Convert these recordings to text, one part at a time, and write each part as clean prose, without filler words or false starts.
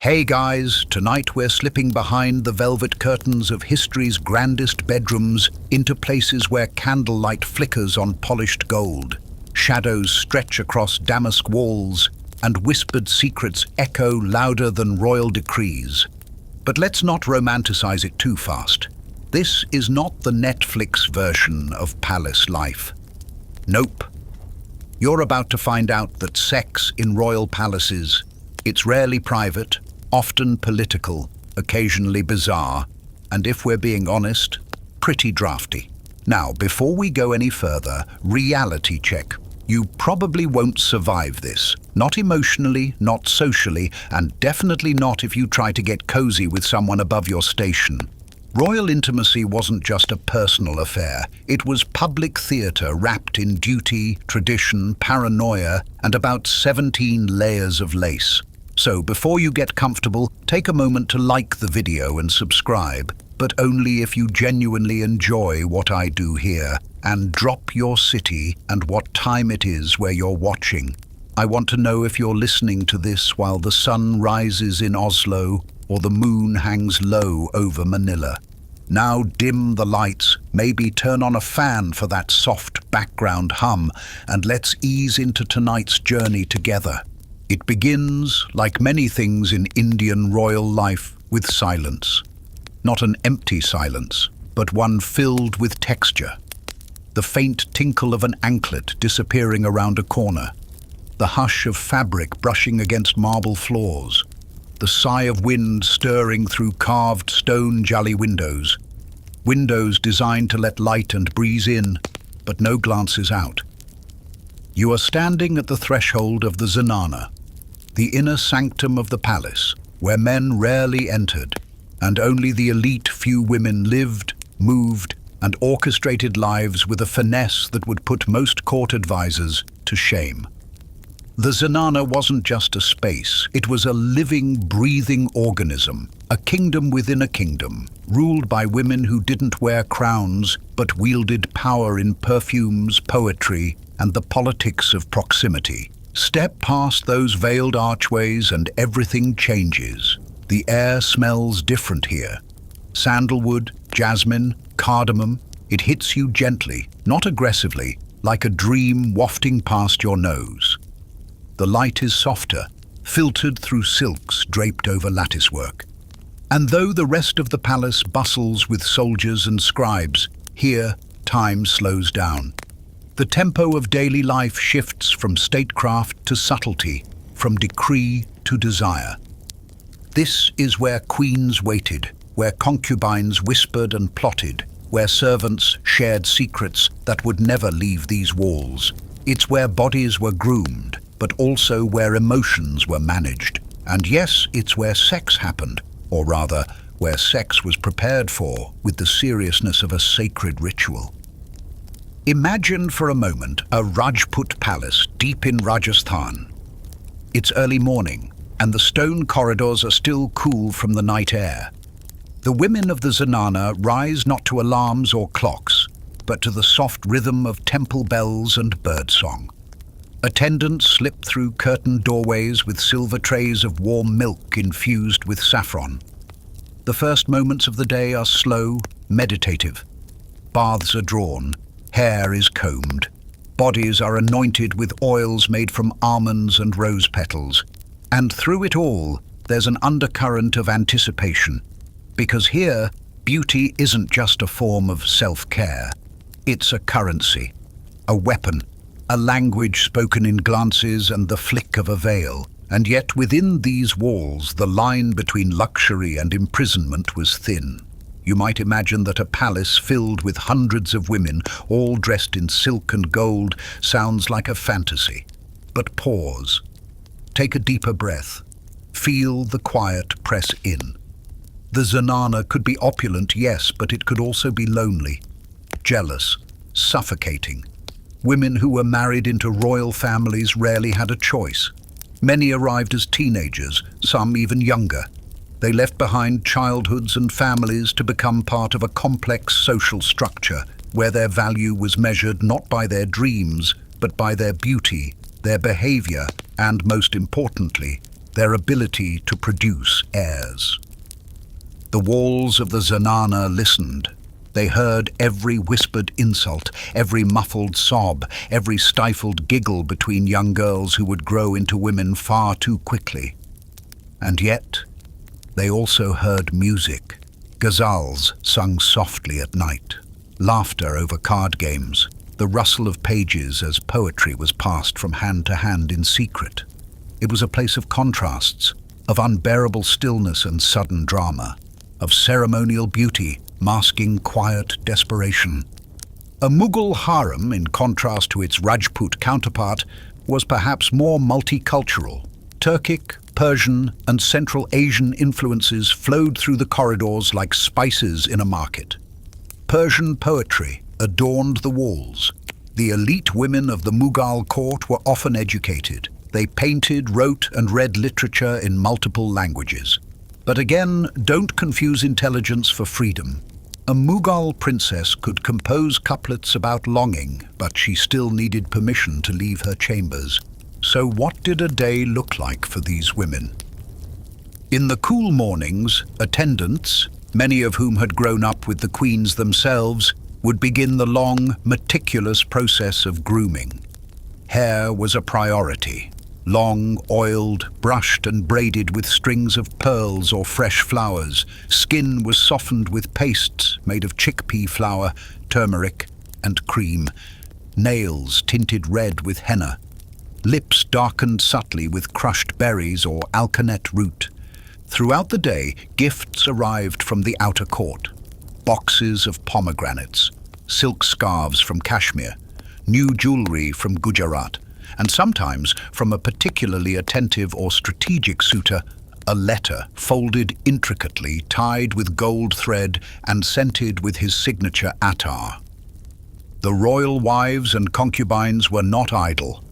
Hey guys, tonight we're slipping behind the velvet curtains of history's grandest bedrooms into places where candlelight flickers on polished gold, shadows stretch across damask walls, and whispered secrets echo louder than royal decrees. But let's not romanticize it too fast. This is not the Netflix version of palace life. Nope. You're about to find out that sex in royal palaces, it's rarely private, often political, occasionally bizarre, and if we're being honest, pretty drafty. Now, before we go any further, reality check. You probably won't survive this. Not emotionally, not socially, and definitely not if you try to get cozy with someone above your station. Royal intimacy wasn't just a personal affair. It was public theatre wrapped in duty, tradition, paranoia, and about 17 layers of lace. So before you get comfortable, take a moment to like the video and subscribe, but only if you genuinely enjoy what I do here, and drop your city and what time it is where you're watching. I want to know if you're listening to this while the sun rises in Oslo or the moon hangs low over Manila. Now dim the lights, maybe turn on a fan for that soft background hum, and let's ease into tonight's journey together. It begins, like many things in Indian royal life, with silence. Not an empty silence, but one filled with texture. The faint tinkle of an anklet disappearing around a corner. The hush of fabric brushing against marble floors. The sigh of wind stirring through carved stone jolly windows. Windows designed to let light and breeze in, but no glances out. You are standing at the threshold of the zenana, the inner sanctum of the palace, where men rarely entered, and only the elite few women lived, moved, and orchestrated lives with a finesse that would put most court advisors to shame. The zenana wasn't just a space, it was a living, breathing organism, a kingdom within a kingdom, ruled by women who didn't wear crowns but wielded power in perfumes, poetry, and the politics of proximity. Step past those veiled archways and everything changes. The air smells different here. Sandalwood, jasmine, cardamom, it hits you gently, not aggressively, like a dream wafting past your nose. The light is softer, filtered through silks draped over latticework. And though the rest of the palace bustles with soldiers and scribes, here time slows down. The tempo of daily life shifts from statecraft to subtlety, from decree to desire. This is where queens waited, where concubines whispered and plotted, where servants shared secrets that would never leave these walls. It's where bodies were groomed, but also where emotions were managed. And yes, it's where sex happened, or rather, where sex was prepared for with the seriousness of a sacred ritual. Imagine for a moment a Rajput palace deep in Rajasthan. It's early morning, and the stone corridors are still cool from the night air. The women of the zenana rise not to alarms or clocks, but to the soft rhythm of temple bells and birdsong. Attendants slip through curtained doorways with silver trays of warm milk infused with saffron. The first moments of the day are slow, meditative. Baths are drawn, hair is combed, bodies are anointed with oils made from almonds and rose petals. And through it all, there's an undercurrent of anticipation. Because here, beauty isn't just a form of self-care. It's a currency, a weapon, a language spoken in glances and the flick of a veil. And yet within these walls, the line between luxury and imprisonment was thin. You might imagine that a palace filled with hundreds of women, all dressed in silk and gold, sounds like a fantasy. But pause. Take a deeper breath. Feel the quiet press in. The zenana could be opulent, yes, but it could also be lonely, jealous, suffocating. Women who were married into royal families rarely had a choice. Many arrived as teenagers, some even younger. They left behind childhoods and families to become part of a complex social structure where their value was measured not by their dreams, but by their beauty, their behavior, and most importantly, their ability to produce heirs. The walls of the zenana listened. They heard every whispered insult, every muffled sob, every stifled giggle between young girls who would grow into women far too quickly. And yet, they also heard music, ghazals sung softly at night, laughter over card games, the rustle of pages as poetry was passed from hand to hand in secret. It was a place of contrasts, of unbearable stillness and sudden drama, of ceremonial beauty masking quiet desperation. A Mughal harem, in contrast to its Rajput counterpart, was perhaps more multicultural. Turkic, Persian, and Central Asian influences flowed through the corridors like spices in a market. Persian poetry adorned the walls. The elite women of the Mughal court were often educated. They painted, wrote, and read literature in multiple languages. But again, don't confuse intelligence for freedom. A Mughal princess could compose couplets about longing, but she still needed permission to leave her chambers. So what did a day look like for these women? In the cool mornings, attendants, many of whom had grown up with the queens themselves, would begin the long, meticulous process of grooming. Hair was a priority. Long, oiled, brushed and braided with strings of pearls or fresh flowers. Skin was softened with pastes made of chickpea flour, turmeric and cream. Nails tinted red with henna. Lips darkened subtly with crushed berries or alkanet root. Throughout the day, gifts arrived from the outer court. Boxes of pomegranates, silk scarves from Kashmir, new jewelry from Gujarat, and sometimes, from a particularly attentive or strategic suitor, a letter folded intricately, tied with gold thread and scented with his signature attar. The royal wives and concubines were not idle.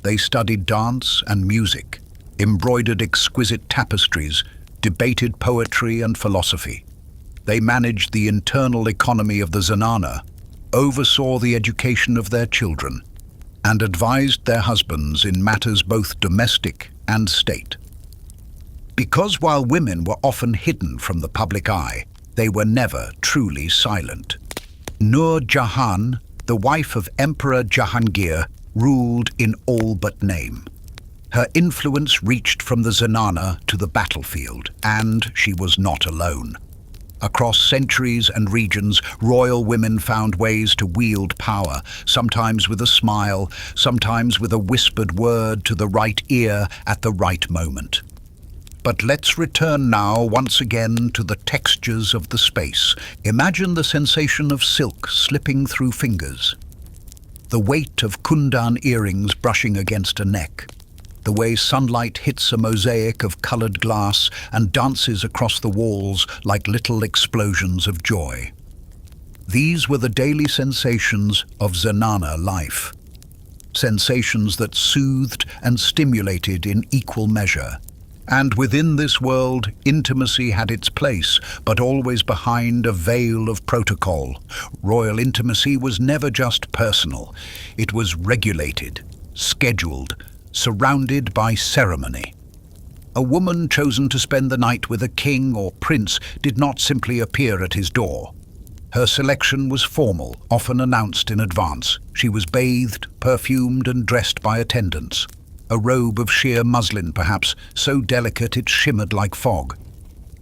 They studied dance and music, embroidered exquisite tapestries, debated poetry and philosophy. They managed the internal economy of the zenana, oversaw the education of their children, and advised their husbands in matters both domestic and state. Because while women were often hidden from the public eye, they were never truly silent. Nur Jahan, the wife of Emperor Jahangir, ruled in all but name. Her influence reached from the zenana to the battlefield, and she was not alone. Across centuries and regions, royal women found ways to wield power, sometimes with a smile, sometimes with a whispered word to the right ear at the right moment. But let's return now once again to the textures of the space. Imagine the sensation of silk slipping through fingers, the weight of kundan earrings brushing against a neck, the way sunlight hits a mosaic of colored glass and dances across the walls like little explosions of joy. These were the daily sensations of zenana life, sensations that soothed and stimulated in equal measure. And within this world, intimacy had its place, but always behind a veil of protocol. Royal intimacy was never just personal. It was regulated, scheduled, surrounded by ceremony. A woman chosen to spend the night with a king or prince did not simply appear at his door. Her selection was formal, often announced in advance. She was bathed, perfumed, and dressed by attendants. A robe of sheer muslin, perhaps, so delicate it shimmered like fog.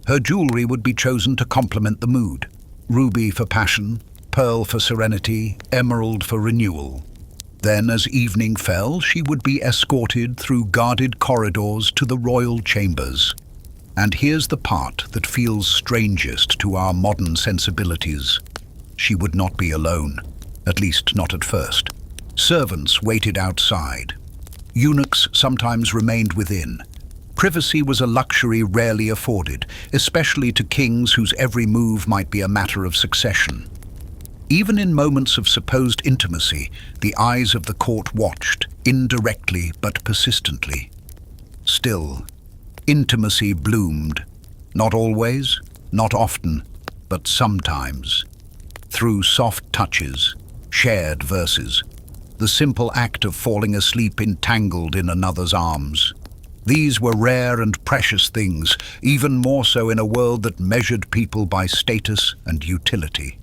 Her jewelry would be chosen to complement the mood. Ruby for passion, pearl for serenity, emerald for renewal. Then, as evening fell, she would be escorted through guarded corridors to the royal chambers. And here's the part that feels strangest to our modern sensibilities. She would not be alone, at least not at first. Servants waited outside. Eunuchs sometimes remained within. Privacy was a luxury rarely afforded, especially to kings whose every move might be a matter of succession. Even in moments of supposed intimacy, the eyes of the court watched, indirectly but persistently. Still, intimacy bloomed, not always, not often, but sometimes, through soft touches, shared verses, the simple act of falling asleep entangled in another's arms. These were rare and precious things, even more so in a world that measured people by status and utility.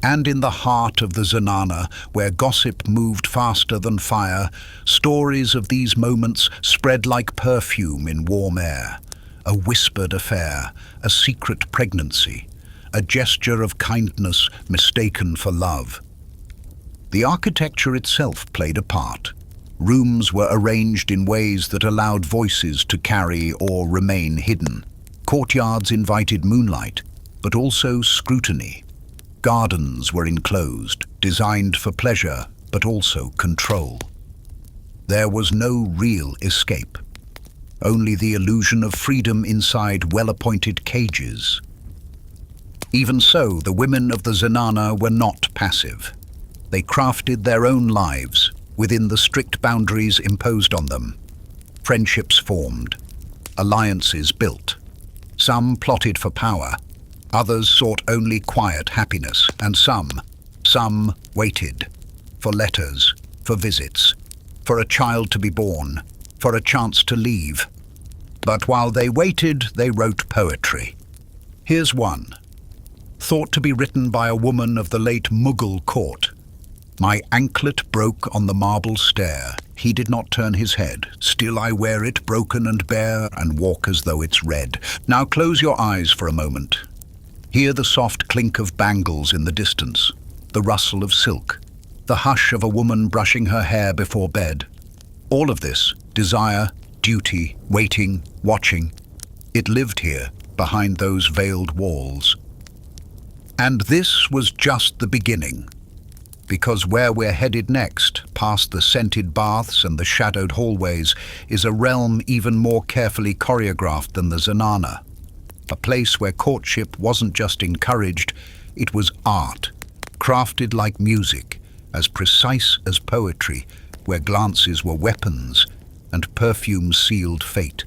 And in the heart of the Zenana, where gossip moved faster than fire, stories of these moments spread like perfume in warm air. A whispered affair, a secret pregnancy, a gesture of kindness mistaken for love. The architecture itself played a part. Rooms were arranged in ways that allowed voices to carry or remain hidden. Courtyards invited moonlight, but also scrutiny. Gardens were enclosed, designed for pleasure, but also control. There was no real escape, only the illusion of freedom inside well-appointed cages. Even so, the women of the Zenana were not passive. They crafted their own lives within the strict boundaries imposed on them. Friendships formed, alliances built. Some plotted for power, others sought only quiet happiness, and some waited for letters, for visits, for a child to be born, for a chance to leave. But while they waited, they wrote poetry. Here's one, thought to be written by a woman of the late Mughal court. My anklet broke on the marble stair. He did not turn his head. Still I wear it, broken and bare, and walk as though it's red. Now close your eyes for a moment. Hear the soft clink of bangles in the distance, the rustle of silk, the hush of a woman brushing her hair before bed. All of this, desire, duty, waiting, watching, it lived here, behind those veiled walls. And this was just the beginning. Because where we're headed next, past the scented baths and the shadowed hallways, is a realm even more carefully choreographed than the Zenana. A place where courtship wasn't just encouraged, it was art, crafted like music, as precise as poetry, where glances were weapons and perfume sealed fate.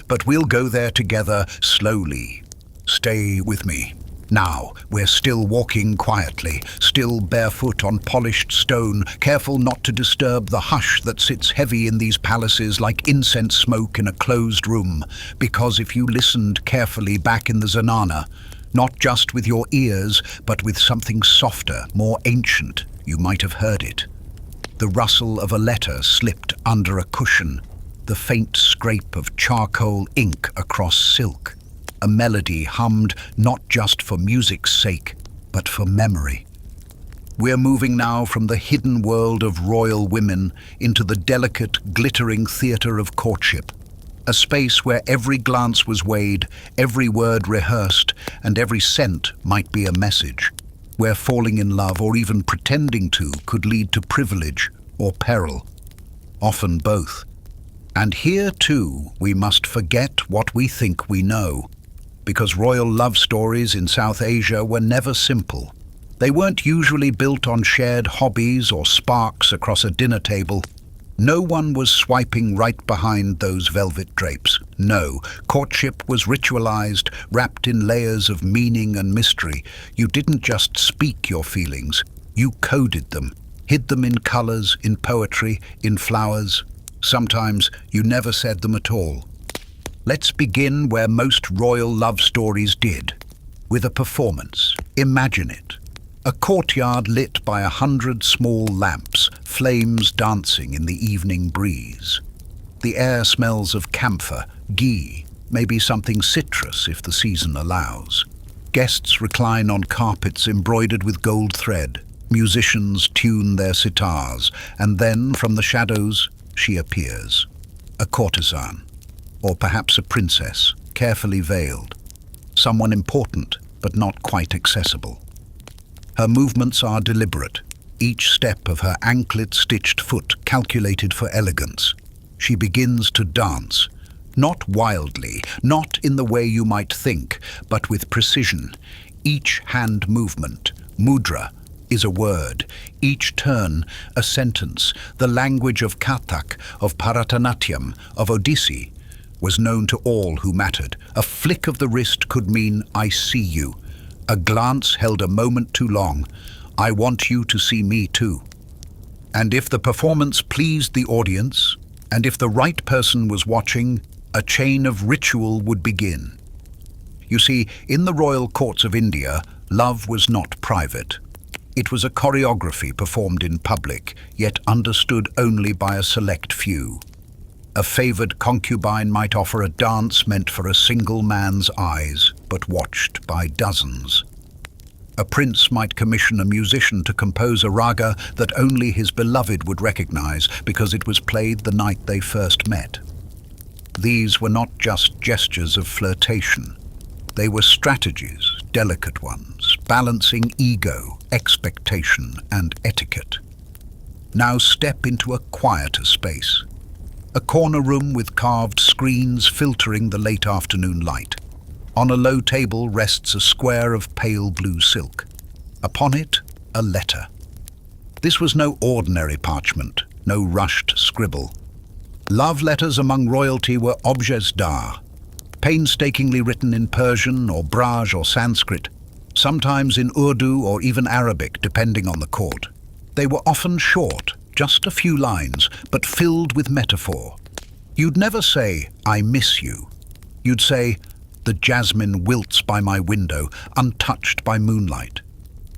But we'll go there together slowly. Stay with me. Now, we're still walking quietly, still barefoot on polished stone, careful not to disturb the hush that sits heavy in these palaces like incense smoke in a closed room. Because if you listened carefully back in the Zenana, not just with your ears, but with something softer, more ancient, you might have heard it. The rustle of a letter slipped under a cushion, the faint scrape of charcoal ink across silk. A melody hummed not just for music's sake, but for memory. We're moving now from the hidden world of royal women into the delicate, glittering theatre of courtship, a space where every glance was weighed, every word rehearsed, and every scent might be a message, where falling in love or even pretending to could lead to privilege or peril, often both. And here, too, we must forget what we think we know, because royal love stories in South Asia were never simple. They weren't usually built on shared hobbies or sparks across a dinner table. No one was swiping right behind those velvet drapes. No, courtship was ritualized, wrapped in layers of meaning and mystery. You didn't just speak your feelings, you coded them, hid them in colors, in poetry, in flowers. Sometimes you never said them at all. Let's begin where most royal love stories did, with a performance. Imagine it. A courtyard lit by 100 small lamps, flames dancing in the evening breeze. The air smells of camphor, ghee, maybe something citrus if the season allows. Guests recline on carpets embroidered with gold thread. Musicians tune their sitars, and then from the shadows she appears. A courtesan. Or perhaps a princess, carefully veiled. Someone important, but not quite accessible. Her movements are deliberate, each step of her anklet-stitched foot calculated for elegance. She begins to dance, not wildly, not in the way you might think, but with precision. Each hand movement, mudra, is a word, each turn a sentence. The language of Kathak, of Bharatanatyam, of Odissi, was known to all who mattered. A flick of the wrist could mean, I see you. A glance held a moment too long. I want you to see me too. And if the performance pleased the audience, And if the right person was watching, a chain of ritual would begin. You see, in the royal courts of India, love was not private. It was a choreography performed in public, yet understood only by a select few. A favored concubine might offer a dance meant for a single man's eyes, but watched by dozens. A prince might commission a musician to compose a raga that only his beloved would recognize because it was played the night they first met. These were not just gestures of flirtation. They were strategies, delicate ones, balancing ego, expectation, and etiquette. Now step into a quieter space. A corner room with carved screens filtering the late afternoon light. On a low table rests a square of pale blue silk. Upon it, a letter. This was no ordinary parchment, no rushed scribble. Love letters among royalty were objets d'art, painstakingly written in Persian or Braj or Sanskrit, sometimes in Urdu or even Arabic, depending on the court. They were often short, just a few lines, but filled with metaphor. You'd never say, "I miss you." You'd say, "The jasmine wilts by my window, untouched by moonlight."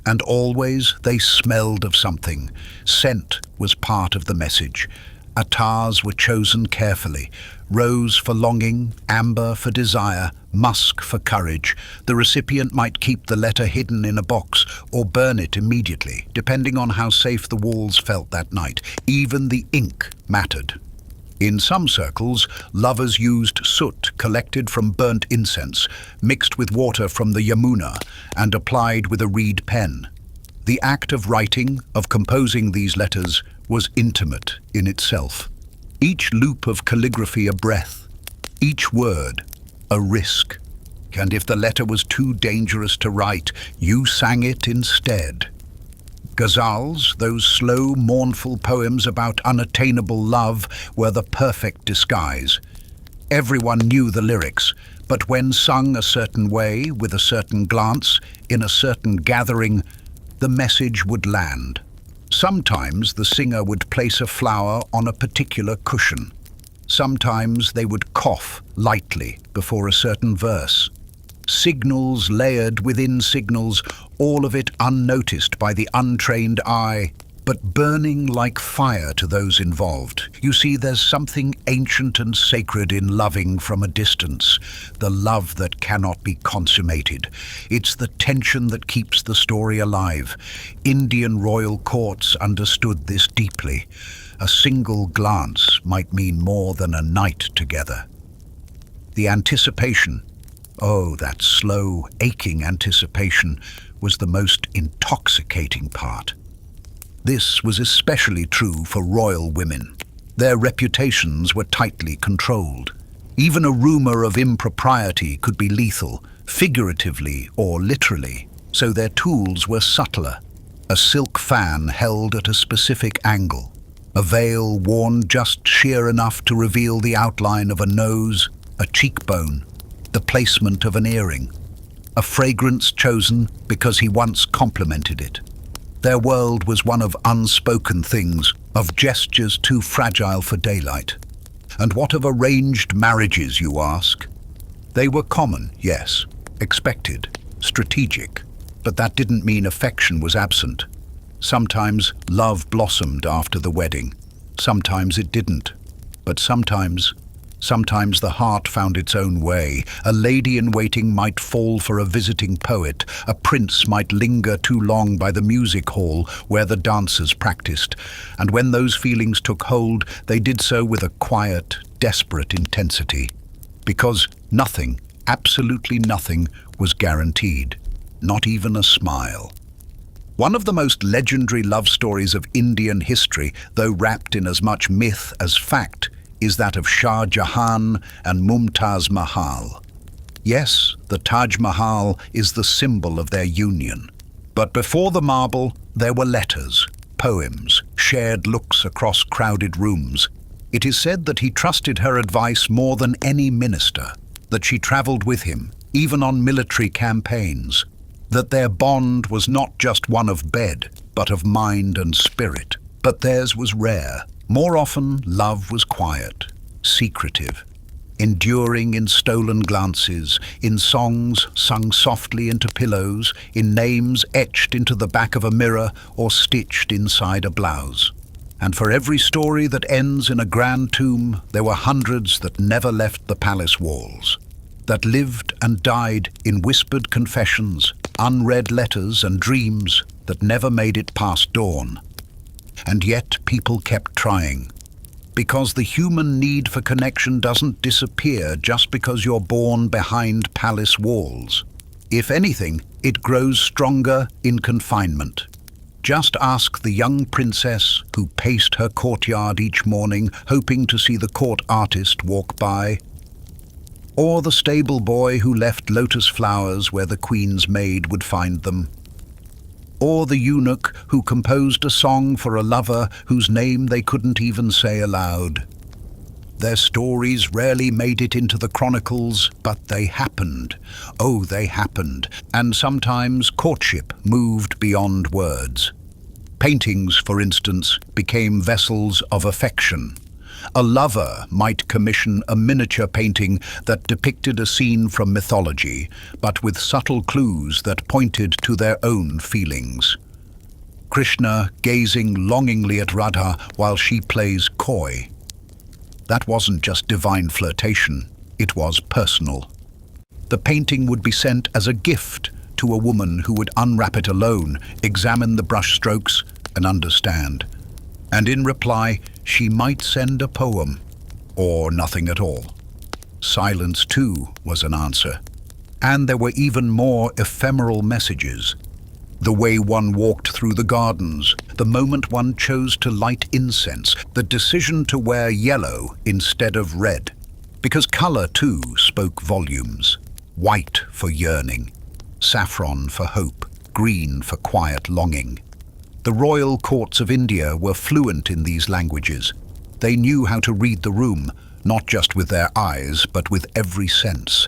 And always they smelled of something. Scent was part of the message. Attars were chosen carefully. Rose for longing, amber for desire, musk for courage. The recipient might keep the letter hidden in a box or burn it immediately, depending on how safe the walls felt that night. Even the ink mattered. In some circles, lovers used soot collected from burnt incense, mixed with water from the Yamuna, and applied with a reed pen. The act of writing, of composing these letters, was intimate in itself. Each loop of calligraphy a breath, each word a risk. And if the letter was too dangerous to write, you sang it instead. Ghazals, those slow, mournful poems about unattainable love, were the perfect disguise. Everyone knew the lyrics, but when sung a certain way, with a certain glance, in a certain gathering, the message would land. Sometimes the singer would place a flower on a particular cushion. Sometimes they would cough lightly before a certain verse. Signals layered within signals, all of it unnoticed by the untrained eye, but burning like fire to those involved. You see, there's something ancient and sacred in loving from a distance, the love that cannot be consummated. It's the tension that keeps the story alive. Indian royal courts understood this deeply. A single glance might mean more than a night together. The anticipation, oh, that slow, aching anticipation, was the most intoxicating part. This was especially true for royal women. Their reputations were tightly controlled. Even a rumor of impropriety could be lethal, figuratively or literally, so their tools were subtler. A silk fan held at a specific angle, a veil worn just sheer enough to reveal the outline of a nose, a cheekbone, the placement of an earring, a fragrance chosen because he once complimented it. Their world was one of unspoken things, of gestures too fragile for daylight. And what of arranged marriages, you ask? They were common, yes, expected, strategic, but that didn't mean affection was absent. Sometimes love blossomed after the wedding, sometimes it didn't, but sometimes the heart found its own way. A lady-in-waiting might fall for a visiting poet. A prince might linger too long by the music hall where the dancers practiced. And when those feelings took hold, they did so with a quiet, desperate intensity. Because nothing, absolutely nothing, was guaranteed. Not even a smile. One of the most legendary love stories of Indian history, though wrapped in as much myth as fact, is that of Shah Jahan and Mumtaz Mahal. Yes, the Taj Mahal is the symbol of their union. But before the marble, there were letters, poems, shared looks across crowded rooms. It is said that he trusted her advice more than any minister, that she traveled with him, even on military campaigns, that their bond was not just one of bed, but of mind and spirit. But theirs was rare. More often, love was quiet, secretive, enduring in stolen glances, in songs sung softly into pillows, in names etched into the back of a mirror or stitched inside a blouse. And for every story that ends in a grand tomb, there were hundreds that never left the palace walls, that lived and died in whispered confessions, unread letters and dreams that never made it past dawn. And yet people kept trying, because the human need for connection doesn't disappear just because you're born behind palace walls. If anything, it grows stronger in confinement. Just ask the young princess who paced her courtyard each morning, hoping to see the court artist walk by, or the stable boy who left lotus flowers where the queen's maid would find them, or the eunuch who composed a song for a lover whose name they couldn't even say aloud. Their stories rarely made it into the chronicles, but they happened. Oh, they happened. And sometimes courtship moved beyond words. Paintings, for instance, became vessels of affection. A lover might commission a miniature painting that depicted a scene from mythology, but with subtle clues that pointed to their own feelings. Krishna gazing longingly at Radha while she plays coy. That wasn't just divine flirtation, it was personal. The painting would be sent as a gift to a woman who would unwrap it alone, examine the brush strokes, and understand. And in reply, she might send a poem, or nothing at all. Silence, too, was an answer. And there were even more ephemeral messages. The way one walked through the gardens, the moment one chose to light incense, the decision to wear yellow instead of red. Because color, too, spoke volumes. White for yearning, saffron for hope, green for quiet longing. The royal courts of India were fluent in these languages. They knew how to read the room, not just with their eyes, but with every sense.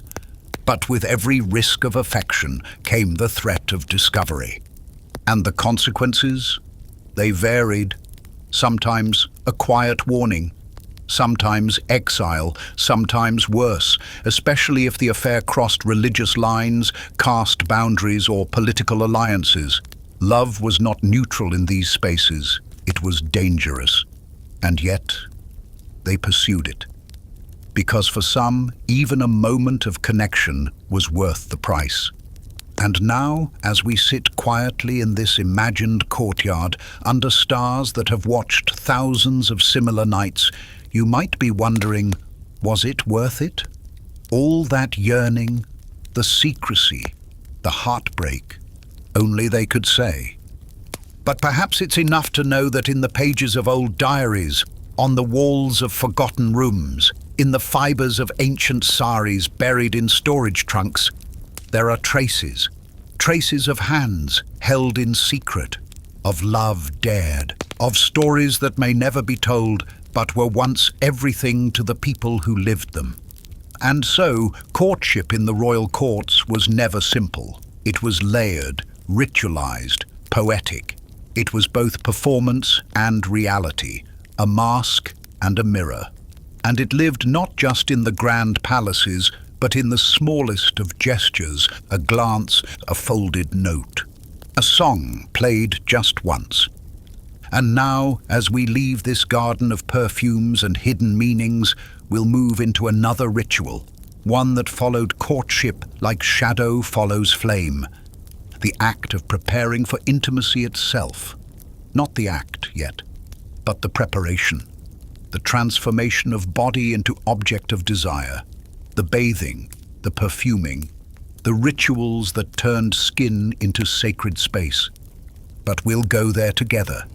But with every risk of affection came the threat of discovery. And the consequences? They varied. Sometimes a quiet warning, sometimes exile, sometimes worse, especially if the affair crossed religious lines, caste boundaries, or political alliances. Love was not neutral in these spaces. It was dangerous. And yet, they pursued it. Because for some, even a moment of connection was worth the price. And now, as we sit quietly in this imagined courtyard, under stars that have watched thousands of similar nights, you might be wondering, was it worth it? All that yearning, the secrecy, the heartbreak, only they could say. But perhaps it's enough to know that in the pages of old diaries, on the walls of forgotten rooms, in the fibers of ancient saris buried in storage trunks, there are traces of hands held in secret, of love dared, of stories that may never be told but were once everything to the people who lived them. And so, courtship in the royal courts was never simple. It was layered, ritualized, poetic. It was both performance and reality, a mask and a mirror. And it lived not just in the grand palaces, but in the smallest of gestures, a glance, a folded note. A song played just once. And now, as we leave this garden of perfumes and hidden meanings, we'll move into another ritual, one that followed courtship like shadow follows flame. The act of preparing for intimacy itself. Not the act yet, but the preparation. The transformation of body into object of desire, the bathing, the perfuming, the rituals that turned skin into sacred space. But we'll go there together,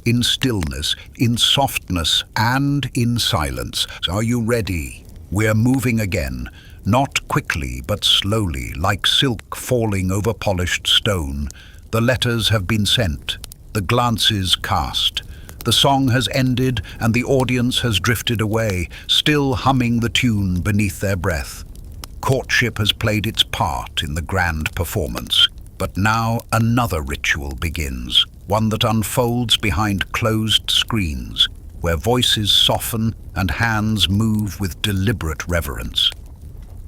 in stillness, in softness, and in silence. So are you ready? We're moving again, not quickly but slowly, like silk falling over polished stone. The letters have been sent, the glances cast. The song has ended and the audience has drifted away, still humming the tune beneath their breath. Courtship has played its part in the grand performance, but now another ritual begins, one that unfolds behind closed screens. where voices soften and hands move with deliberate reverence.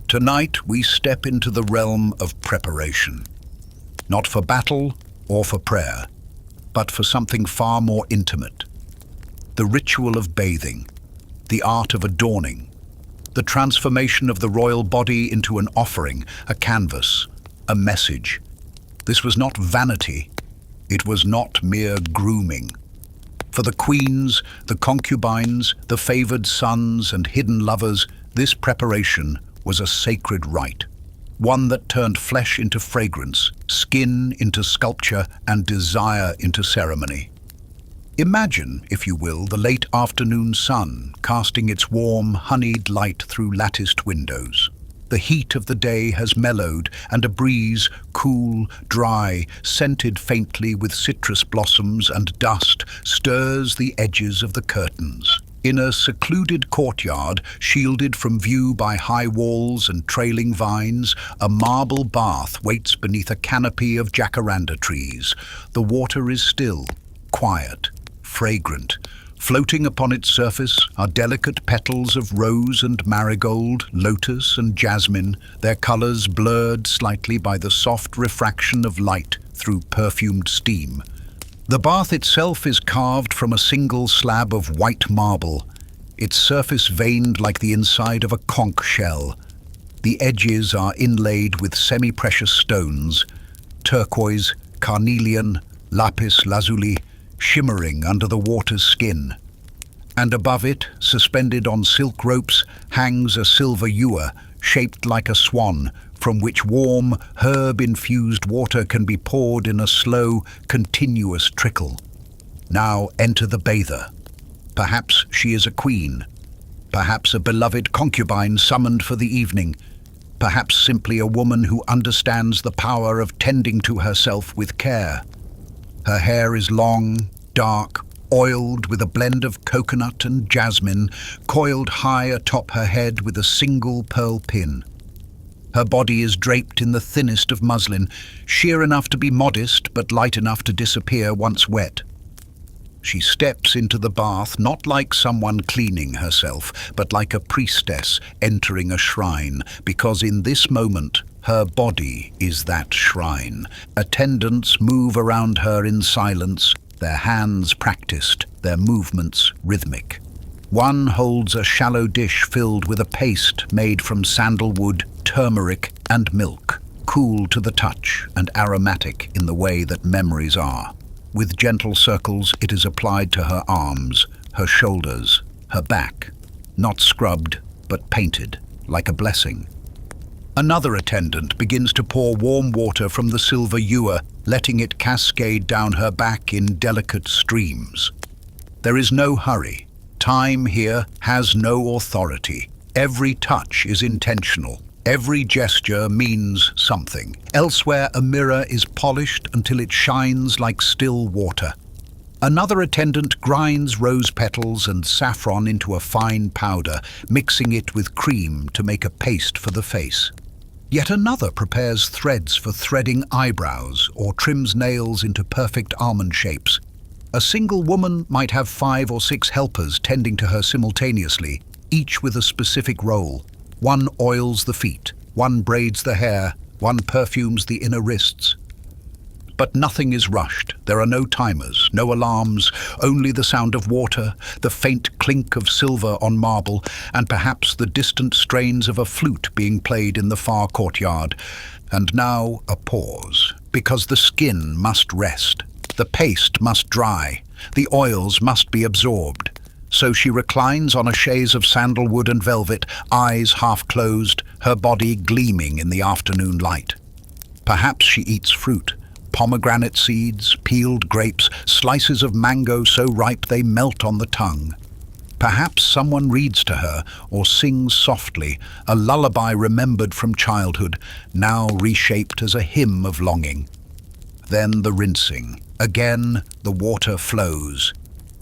Tonight we step into the realm of preparation, not for battle or for prayer, but for something far more intimate. The ritual of bathing, the art of adorning, the transformation of the royal body into an offering, a canvas, a message. This was not vanity, it was not mere grooming. For the queens, the concubines, the favored sons and hidden lovers, this preparation was a sacred rite, one that turned flesh into fragrance, skin into sculpture, and desire into ceremony. Imagine, if you will, the late afternoon sun casting its warm, honeyed light through latticed windows. The heat of the day has mellowed, and a breeze, cool, dry, scented faintly with citrus blossoms and dust, stirs the edges of the curtains. In a secluded courtyard, shielded from view by high walls and trailing vines, a marble bath waits beneath a canopy of jacaranda trees. The water is still, quiet, fragrant. Floating upon its surface are delicate petals of rose and marigold, lotus and jasmine, their colors blurred slightly by the soft refraction of light through perfumed steam. The bath itself is carved from a single slab of white marble, its surface veined like the inside of a conch shell. The edges are inlaid with semi-precious stones, turquoise, carnelian, lapis lazuli, shimmering under the water's skin. And above it, suspended on silk ropes, hangs a silver ewer shaped like a swan, from which warm, herb-infused water can be poured in a slow, continuous trickle. Now enter the bather. Perhaps she is a queen, perhaps a beloved concubine summoned for the evening, perhaps simply a woman who understands the power of tending to herself with care. Her hair is long, dark, oiled with a blend of coconut and jasmine, coiled high atop her head with a single pearl pin. Her body is draped in the thinnest of muslin, sheer enough to be modest but light enough to disappear once wet. She steps into the bath not like someone cleaning herself, but like a priestess entering a shrine, because in this moment her body is that shrine. Attendants move around her in silence, their hands practiced, their movements rhythmic. One holds a shallow dish filled with a paste made from sandalwood, turmeric, and milk, cool to the touch and aromatic in the way that memories are. With gentle circles, it is applied to her arms, her shoulders, her back, not scrubbed, but painted, like a blessing. Another attendant begins to pour warm water from the silver ewer, letting it cascade down her back in delicate streams. There is no hurry. Time here has no authority. Every touch is intentional. Every gesture means something. Elsewhere, a mirror is polished until it shines like still water. Another attendant grinds rose petals and saffron into a fine powder, mixing it with cream to make a paste for the face. Yet another prepares threads for threading eyebrows or trims nails into perfect almond shapes. A single woman might have 5 or 6 helpers tending to her simultaneously, each with a specific role. One oils the feet, one braids the hair, one perfumes the inner wrists. But nothing is rushed. There are no timers, no alarms, only the sound of water, the faint clink of silver on marble, and perhaps the distant strains of a flute being played in the far courtyard. And now a pause, because the skin must rest. The paste must dry, the oils must be absorbed. So she reclines on a chaise of sandalwood and velvet, eyes half closed, her body gleaming in the afternoon light. Perhaps she eats fruit, pomegranate seeds, peeled grapes, slices of mango so ripe they melt on the tongue. Perhaps someone reads to her or sings softly, a lullaby remembered from childhood, now reshaped as a hymn of longing. Then the rinsing. Again, the water flows.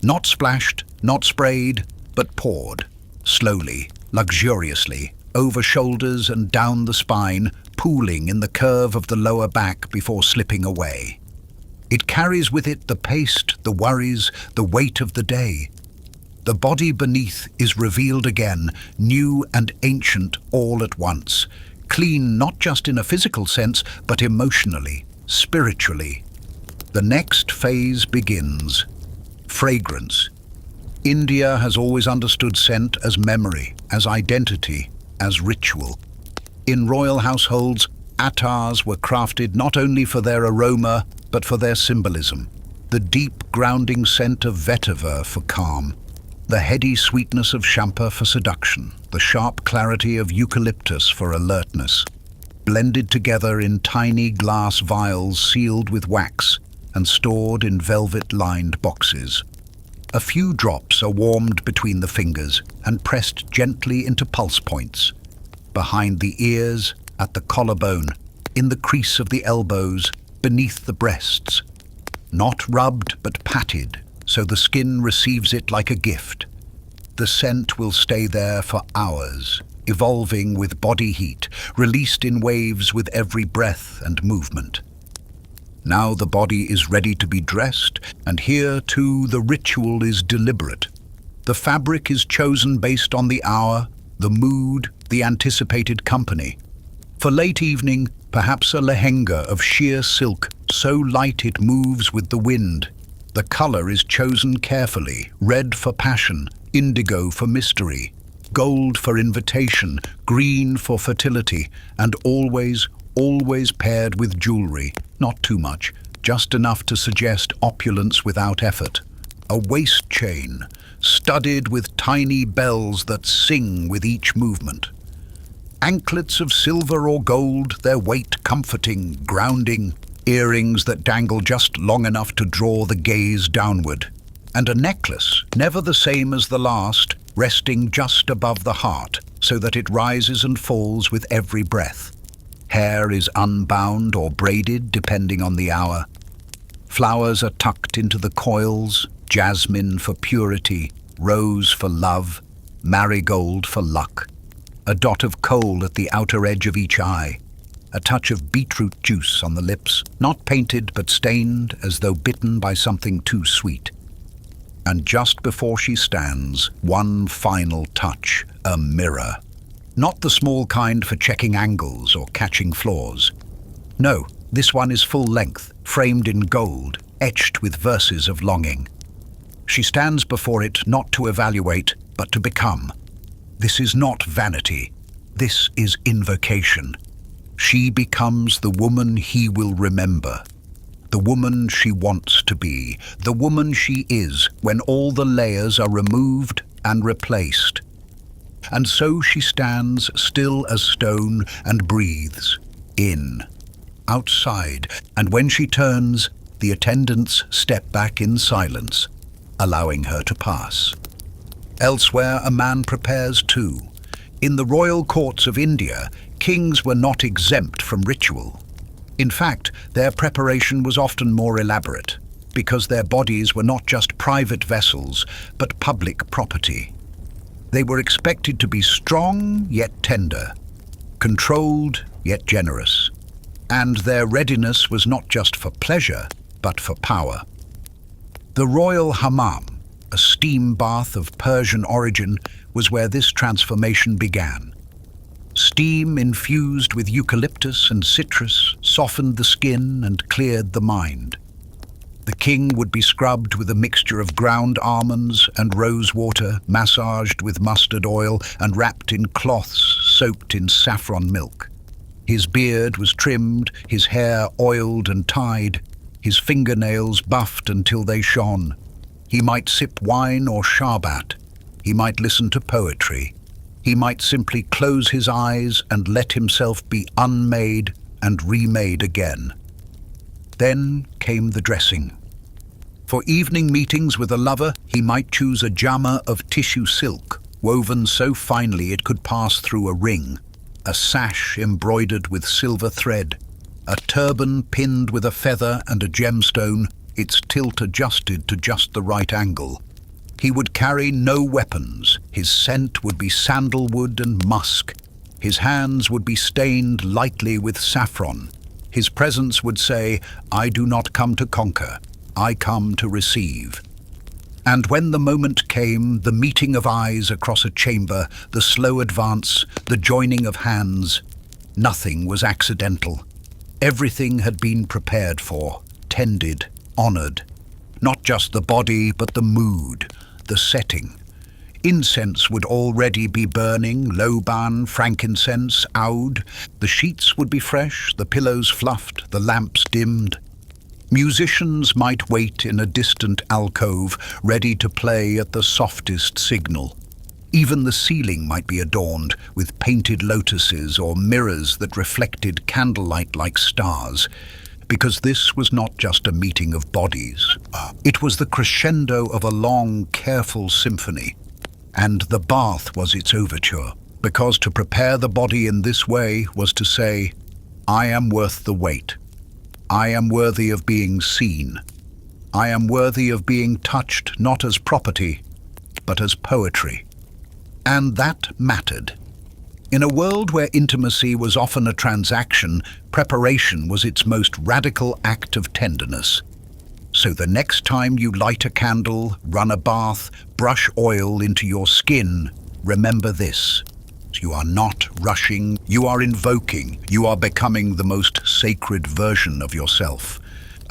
Not splashed, not sprayed, but poured. Slowly, luxuriously, over shoulders and down the spine, pooling in the curve of the lower back before slipping away. It carries with it the paste, the worries, the weight of the day. The body beneath is revealed again, new and ancient all at once, clean not just in a physical sense, but emotionally, spiritually. The next phase begins. Fragrance. India has always understood scent as memory, as identity, as ritual. In royal households, attars were crafted not only for their aroma, but for their symbolism. The deep, grounding scent of vetiver for calm, the heady sweetness of champa for seduction, the sharp clarity of eucalyptus for alertness, blended together in tiny glass vials sealed with wax and stored in velvet-lined boxes. A few drops are warmed between the fingers and pressed gently into pulse points, behind the ears, at the collarbone, in the crease of the elbows, beneath the breasts. Not rubbed but patted, so the skin receives it like a gift. The scent will stay there for hours, evolving with body heat, released in waves with every breath and movement. Now the body is ready to be dressed, and here too the ritual is deliberate. The fabric is chosen based on the hour, the mood, the anticipated company. For late evening, perhaps a lehenga of sheer silk, so light it moves with the wind. The color is chosen carefully, red for passion, indigo for mystery, gold for invitation, green for fertility, and always paired with jewelry. Not too much, just enough to suggest opulence without effort. A waist chain, studded with tiny bells that sing with each movement. Anklets of silver or gold, their weight comforting, grounding. Earrings that dangle just long enough to draw the gaze downward. And a necklace, never the same as the last, resting just above the heart, so that it rises and falls with every breath. Hair is unbound or braided, depending on the hour. Flowers are tucked into the coils, jasmine for purity, rose for love, marigold for luck. A dot of kohl at the outer edge of each eye. A touch of beetroot juice on the lips, not painted but stained as though bitten by something too sweet. And just before she stands, one final touch, a mirror. Not the small kind for checking angles or catching flaws. No, this one is full length, framed in gold, etched with verses of longing. She stands before it not to evaluate, but to become. This is not vanity. This is invocation. She becomes the woman he will remember. The woman she wants to be. The woman she is when all the layers are removed and replaced. And so she stands still as stone and breathes. In. Outside. And when she turns, the attendants step back in silence, allowing her to pass. Elsewhere, a man prepares too. In the royal courts of India, kings were not exempt from ritual. In fact, their preparation was often more elaborate, because their bodies were not just private vessels, but public property. They were expected to be strong yet tender, controlled yet generous, and their readiness was not just for pleasure, but for power. The royal hammam, a steam bath of Persian origin, was where this transformation began. Steam infused with eucalyptus and citrus softened the skin and cleared the mind. The king would be scrubbed with a mixture of ground almonds and rose water, massaged with mustard oil and wrapped in cloths soaked in saffron milk. His beard was trimmed, his hair oiled and tied, his fingernails buffed until they shone. He might sip wine or sharbat. He might listen to poetry. He might simply close his eyes and let himself be unmade and remade again. Then came the dressing. For evening meetings with a lover, he might choose a jama of tissue silk, woven so finely it could pass through a ring, a sash embroidered with silver thread, a turban pinned with a feather and a gemstone, its tilt adjusted to just the right angle. He would carry no weapons. His scent would be sandalwood and musk. His hands would be stained lightly with saffron. His presence would say, "I do not come to conquer. I come to receive." And when the moment came, the meeting of eyes across a chamber, the slow advance, the joining of hands, nothing was accidental. Everything had been prepared for, tended, honored. Not just the body, but the mood, the setting. Incense would already be burning, lauban, frankincense, oud. The sheets would be fresh, the pillows fluffed, the lamps dimmed. Musicians might wait in a distant alcove, ready to play at the softest signal. Even the ceiling might be adorned with painted lotuses or mirrors that reflected candlelight like stars, because this was not just a meeting of bodies. It was the crescendo of a long, careful symphony, and the bath was its overture, because to prepare the body in this way was to say, I am worth the wait. I am worthy of being seen. I am worthy of being touched not as property, but as poetry. And that mattered. In a world where intimacy was often a transaction, preparation was its most radical act of tenderness. So the next time you light a candle, run a bath, brush oil into your skin, remember this. You are not rushing, you are invoking, you are becoming the most sacred version of yourself.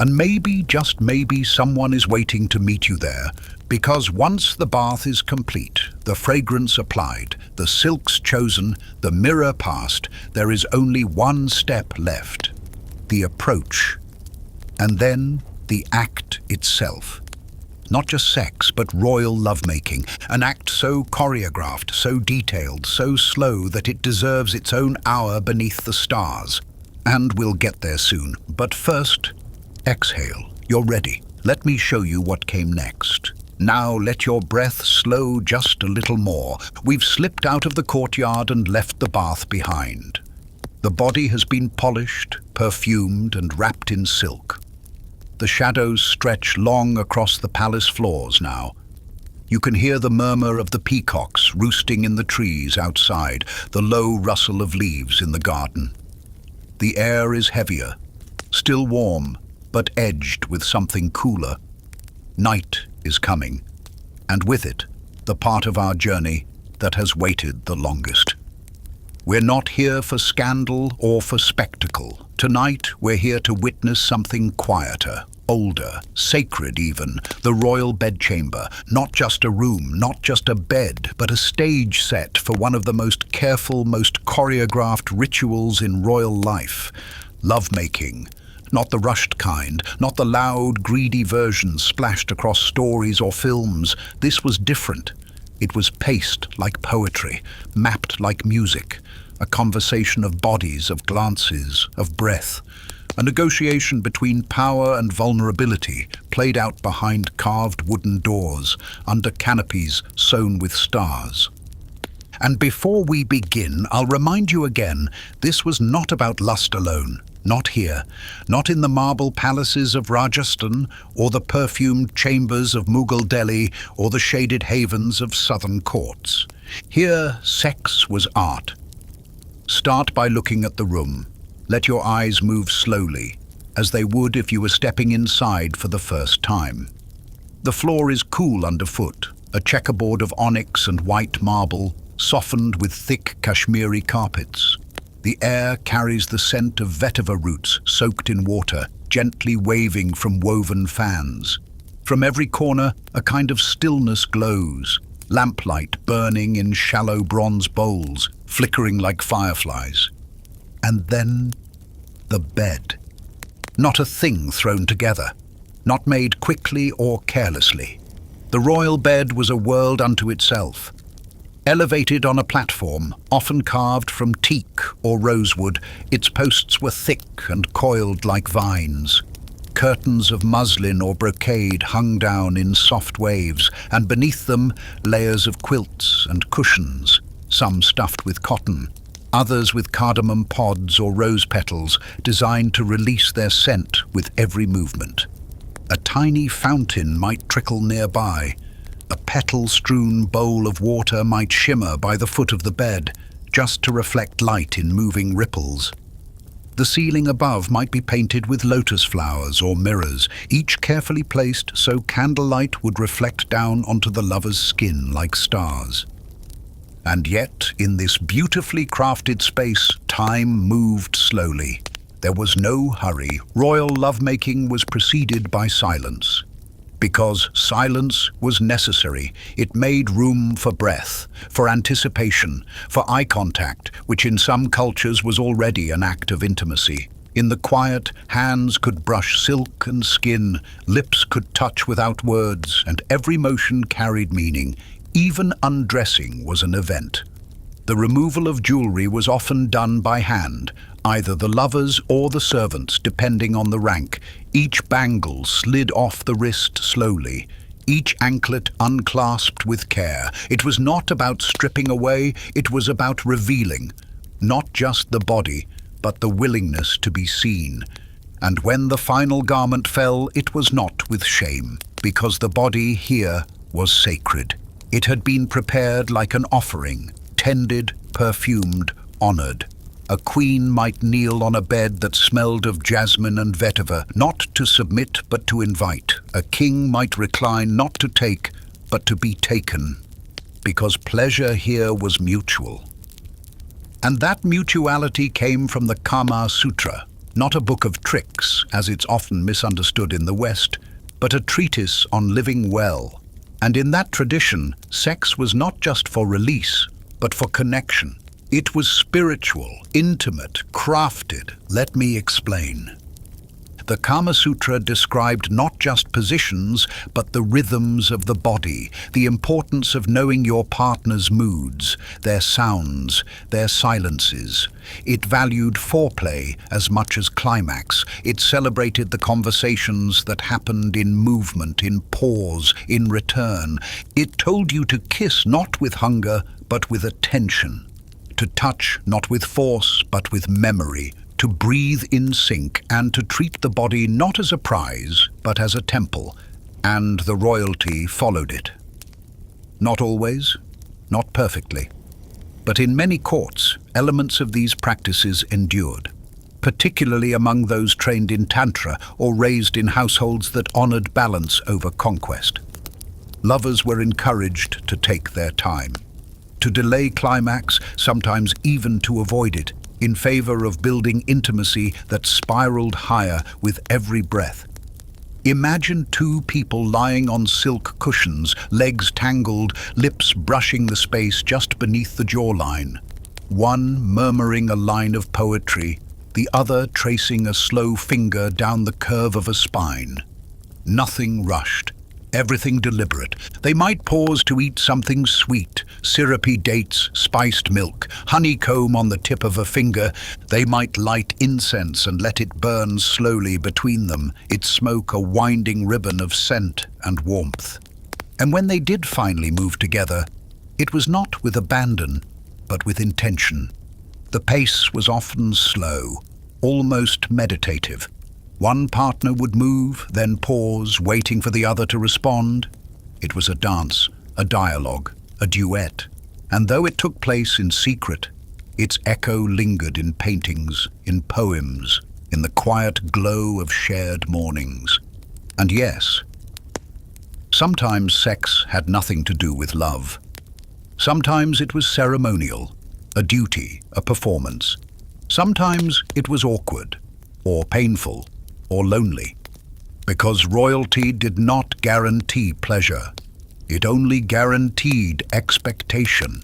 And maybe, just maybe, someone is waiting to meet you there, because once the bath is complete, the fragrance applied, the silks chosen, the mirror passed, there is only one step left, the approach. And then the act itself. Not just sex, but royal lovemaking, an act so choreographed, so detailed, so slow that it deserves its own hour beneath the stars. And we'll get there soon. But first, exhale. You're ready. Let me show you what came next. Now let your breath slow just a little more. We've slipped out of the courtyard and left the bath behind. The body has been polished, perfumed, and wrapped in silk. The shadows stretch long across the palace floors now. You can hear the murmur of the peacocks roosting in the trees outside, the low rustle of leaves in the garden. The air is heavier, still warm, but edged with something cooler. Night is coming, and with it, the part of our journey that has waited the longest. We're not here for scandal or for spectacle. Tonight, we're here to witness something quieter, older, sacred even, the royal bedchamber. Not just a room, not just a bed, but a stage set for one of the most careful, most choreographed rituals in royal life. Lovemaking. Not the rushed kind, not the loud, greedy versions splashed across stories or films. This was different. It was paced like poetry, mapped like music, a conversation of bodies, of glances, of breath, a negotiation between power and vulnerability played out behind carved wooden doors, under canopies sewn with stars. And before we begin, I'll remind you again, this was not about lust alone. Not here, not in the marble palaces of Rajasthan, or the perfumed chambers of Mughal Delhi, or the shaded havens of southern courts. Here, sex was art. Start by looking at the room. Let your eyes move slowly, as they would if you were stepping inside for the first time. The floor is cool underfoot, a checkerboard of onyx and white marble, softened with thick Kashmiri carpets. The air carries the scent of vetiver roots soaked in water, gently waving from woven fans. From every corner, a kind of stillness glows, lamplight burning in shallow bronze bowls, flickering like fireflies. And then, the bed. Not a thing thrown together, not made quickly or carelessly. The royal bed was a world unto itself. Elevated on a platform, often carved from teak or rosewood, its posts were thick and coiled like vines. Curtains of muslin or brocade hung down in soft waves, and beneath them layers of quilts and cushions, some stuffed with cotton, others with cardamom pods or rose petals designed to release their scent with every movement. A tiny fountain might trickle nearby. A petal-strewn bowl of water might shimmer by the foot of the bed, just to reflect light in moving ripples. The ceiling above might be painted with lotus flowers or mirrors, each carefully placed so candlelight would reflect down onto the lover's skin like stars. And yet, in this beautifully crafted space, time moved slowly. There was no hurry. Royal lovemaking was preceded by silence. Because silence was necessary, it made room for breath, for anticipation, for eye contact, which in some cultures was already an act of intimacy. In the quiet, hands could brush silk and skin, lips could touch without words, and every motion carried meaning. Even undressing was an event. The removal of jewelry was often done by hand, either the lovers or the servants, depending on the rank. Each bangle slid off the wrist slowly, each anklet unclasped with care. It was not about stripping away, it was about revealing, not just the body, but the willingness to be seen. And when the final garment fell, it was not with shame, because the body here was sacred. It had been prepared like an offering, tended, perfumed, honored. A queen might kneel on a bed that smelled of jasmine and vetiver, not to submit but to invite. A king might recline not to take, but to be taken, because pleasure here was mutual. And that mutuality came from the Kama Sutra, not a book of tricks, as it's often misunderstood in the West, but a treatise on living well. And in that tradition, sex was not just for release, but for connection. It was spiritual, intimate, crafted. Let me explain. The Kama Sutra described not just positions, but the rhythms of the body, the importance of knowing your partner's moods, their sounds, their silences. It valued foreplay as much as climax. It celebrated the conversations that happened in movement, in pause, in return. It told you to kiss not with hunger, but with attention. To touch not with force, but with memory. To breathe in sync, and to treat the body not as a prize, but as a temple. And the royalty followed it. Not always, not perfectly. But in many courts, elements of these practices endured, particularly among those trained in Tantra or raised in households that honored balance over conquest. Lovers were encouraged to take their time, to delay climax, sometimes even to avoid it, in favor of building intimacy that spiraled higher with every breath. Imagine two people lying on silk cushions, legs tangled, lips brushing the space just beneath the jawline. One murmuring a line of poetry, the other tracing a slow finger down the curve of a spine. Nothing rushed. Everything deliberate. They might pause to eat something sweet, syrupy dates, spiced milk, honeycomb on the tip of a finger. They might light incense and let it burn slowly between them, its smoke a winding ribbon of scent and warmth. And when they did finally move together, it was not with abandon, but with intention. The pace was often slow, almost meditative. One partner would move, then pause, waiting for the other to respond. It was a dance, a dialogue, a duet. And though it took place in secret, its echo lingered in paintings, in poems, in the quiet glow of shared mornings. And yes, sometimes sex had nothing to do with love. Sometimes it was ceremonial, a duty, a performance. Sometimes it was awkward, or painful, or lonely, because royalty did not guarantee pleasure. It only guaranteed expectation.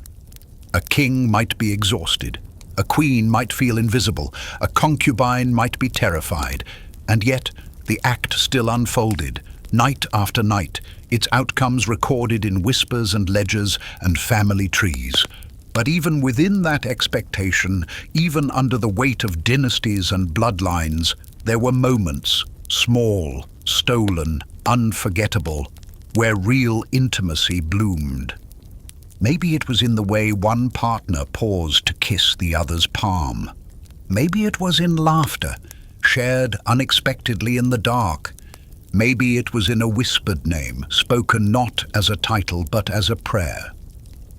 A king might be exhausted, a queen might feel invisible, a concubine might be terrified, and yet the act still unfolded, night after night, its outcomes recorded in whispers and ledgers and family trees. But even within that expectation, even under the weight of dynasties and bloodlines, there were moments, small, stolen, unforgettable, where real intimacy bloomed. Maybe it was in the way one partner paused to kiss the other's palm. Maybe it was in laughter, shared unexpectedly in the dark. Maybe it was in a whispered name, spoken not as a title but as a prayer.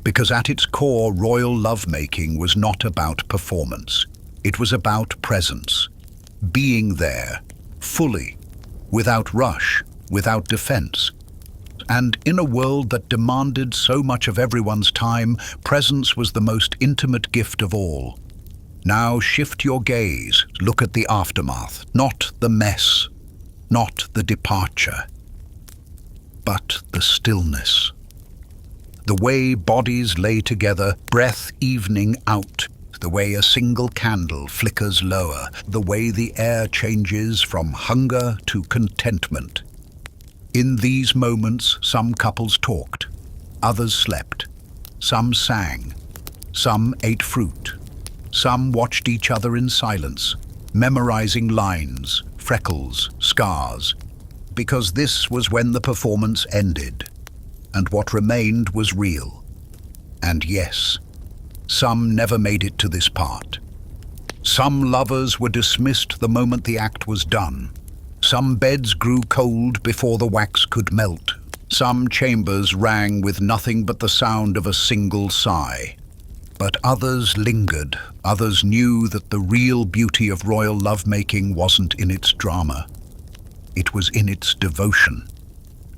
Because at its core, royal lovemaking was not about performance. It was about presence, being there, fully, without rush, without defense. And in a world that demanded so much of everyone's time, presence was the most intimate gift of all. Now shift your gaze, look at the aftermath, not the mess, not the departure, but the stillness. The way bodies lay together, breath evening out, the way a single candle flickers lower, the way the air changes from hunger to contentment. In these moments, some couples talked, others slept, some sang, some ate fruit, some watched each other in silence, memorizing lines, freckles, scars, because this was when the performance ended, and what remained was real. And yes, some never made it to this part. Some lovers were dismissed the moment the act was done. Some beds grew cold before the wax could melt. Some chambers rang with nothing but the sound of a single sigh. But others lingered. Others knew that the real beauty of royal lovemaking wasn't in its drama. It was in its devotion.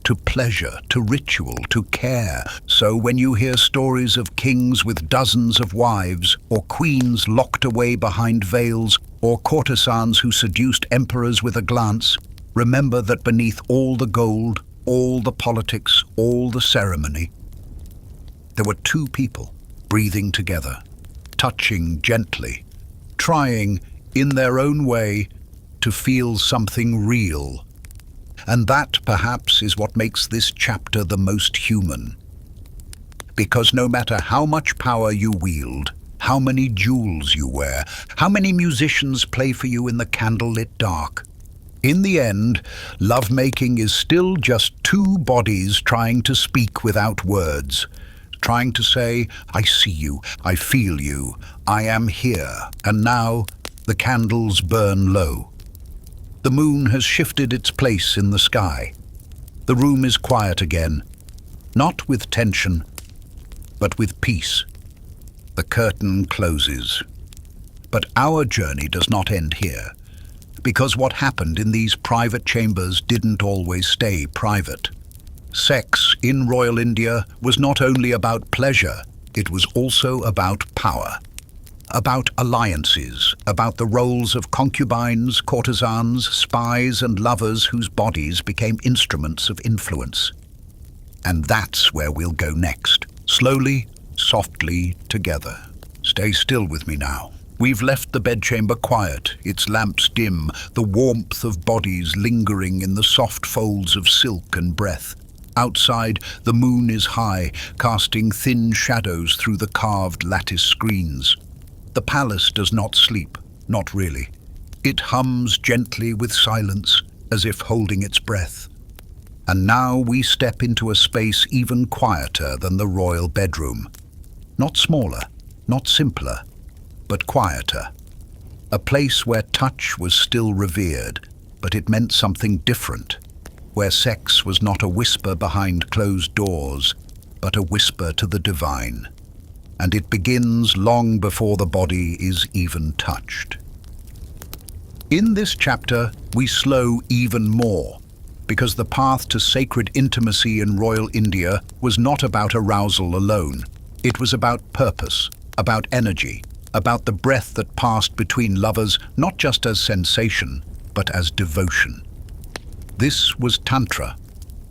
To pleasure, to ritual, to care. So when you hear stories of kings with dozens of wives, or queens locked away behind veils, or courtesans who seduced emperors with a glance, remember that beneath all the gold, all the politics, all the ceremony, there were two people breathing together, touching gently, trying, in their own way, to feel something real. And that, perhaps, is what makes this chapter the most human. Because no matter how much power you wield, how many jewels you wear, how many musicians play for you in the candlelit dark, in the end, lovemaking is still just two bodies trying to speak without words, trying to say, I see you, I feel you, I am here. And now the candles burn low. The moon has shifted its place in the sky. The room is quiet again, not with tension, but with peace. The curtain closes. But our journey does not end here, because what happened in these private chambers didn't always stay private. Sex in royal India was not only about pleasure, it was also about power. About alliances, about the roles of concubines, courtesans, spies and lovers whose bodies became instruments of influence. And that's where we'll go next. Slowly, softly, together. Stay still with me now. We've left the bedchamber quiet, its lamps dim, the warmth of bodies lingering in the soft folds of silk and breath. Outside, the moon is high, casting thin shadows through the carved lattice screens. The palace does not sleep, not really. It hums gently with silence, as if holding its breath. And now we step into a space even quieter than the royal bedroom. Not smaller, not simpler, but quieter. A place where touch was still revered, but it meant something different. Where sex was not a whisper behind closed doors, but a whisper to the divine. And it begins long before the body is even touched. In this chapter, we slow even more, because the path to sacred intimacy in royal India was not about arousal alone. It was about purpose, about energy, about the breath that passed between lovers, not just as sensation, but as devotion. This was Tantra.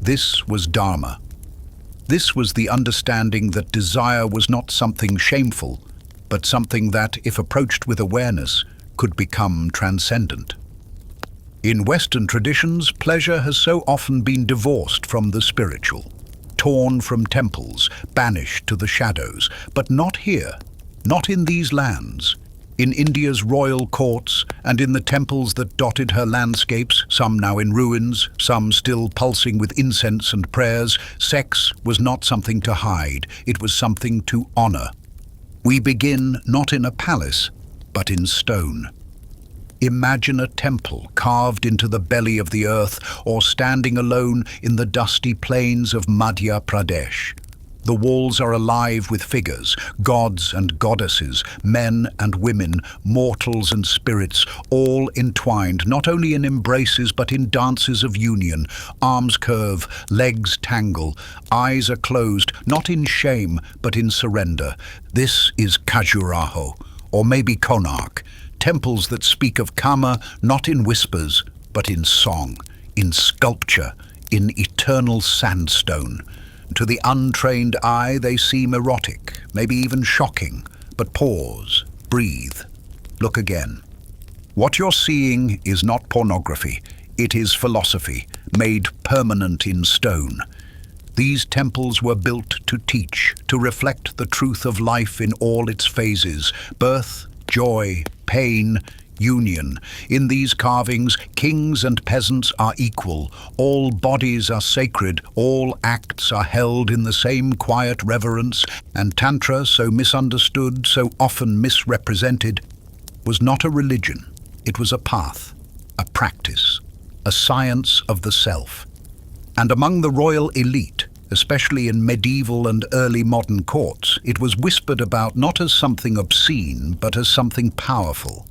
This was Dharma. This was the understanding that desire was not something shameful, but something that, if approached with awareness, could become transcendent. In Western traditions, pleasure has so often been divorced from the spiritual, torn from temples, banished to the shadows, but not here, not in these lands. In India's royal courts and in the temples that dotted her landscapes, some now in ruins, some still pulsing with incense and prayers, sex was not something to hide, it was something to honor. We begin not in a palace, but in stone. Imagine a temple carved into the belly of the earth or standing alone in the dusty plains of Madhya Pradesh. The walls are alive with figures, gods and goddesses, men and women, mortals and spirits, all entwined, not only in embraces but in dances of union. Arms curve, legs tangle, eyes are closed, not in shame but in surrender. This is Khajuraho, or maybe Konark, temples that speak of Kama not in whispers but in song, in sculpture, in eternal sandstone. To the untrained eye, they seem erotic, maybe even shocking. But pause, breathe, look again. What you're seeing is not pornography, it is philosophy, made permanent in stone. These temples were built to teach, to reflect the truth of life in all its phases: birth, joy, pain, union. In these carvings, kings and peasants are equal. All bodies are sacred. All acts are held in the same quiet reverence. And Tantra, so misunderstood, so often misrepresented, was not a religion. It was a path, a practice, a science of the self. And among the royal elite, especially in medieval and early modern courts, it was whispered about not as something obscene, but as something powerful.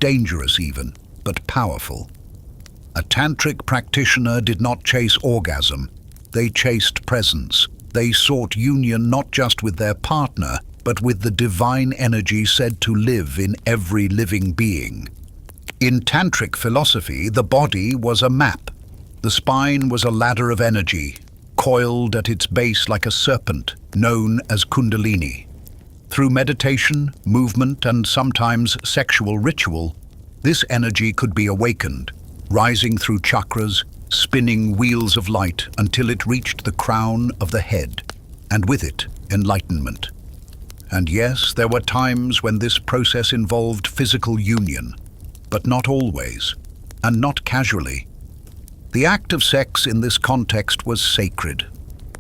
Dangerous even, but powerful. A tantric practitioner did not chase orgasm. They chased presence. They sought union not just with their partner, but with the divine energy said to live in every living being. In tantric philosophy, the body was a map. The spine was a ladder of energy, coiled at its base like a serpent, known as Kundalini. Through meditation, movement, and sometimes sexual ritual, this energy could be awakened, rising through chakras, spinning wheels of light until it reached the crown of the head, and with it, enlightenment. And yes, there were times when this process involved physical union, but not always, and not casually. The act of sex in this context was sacred,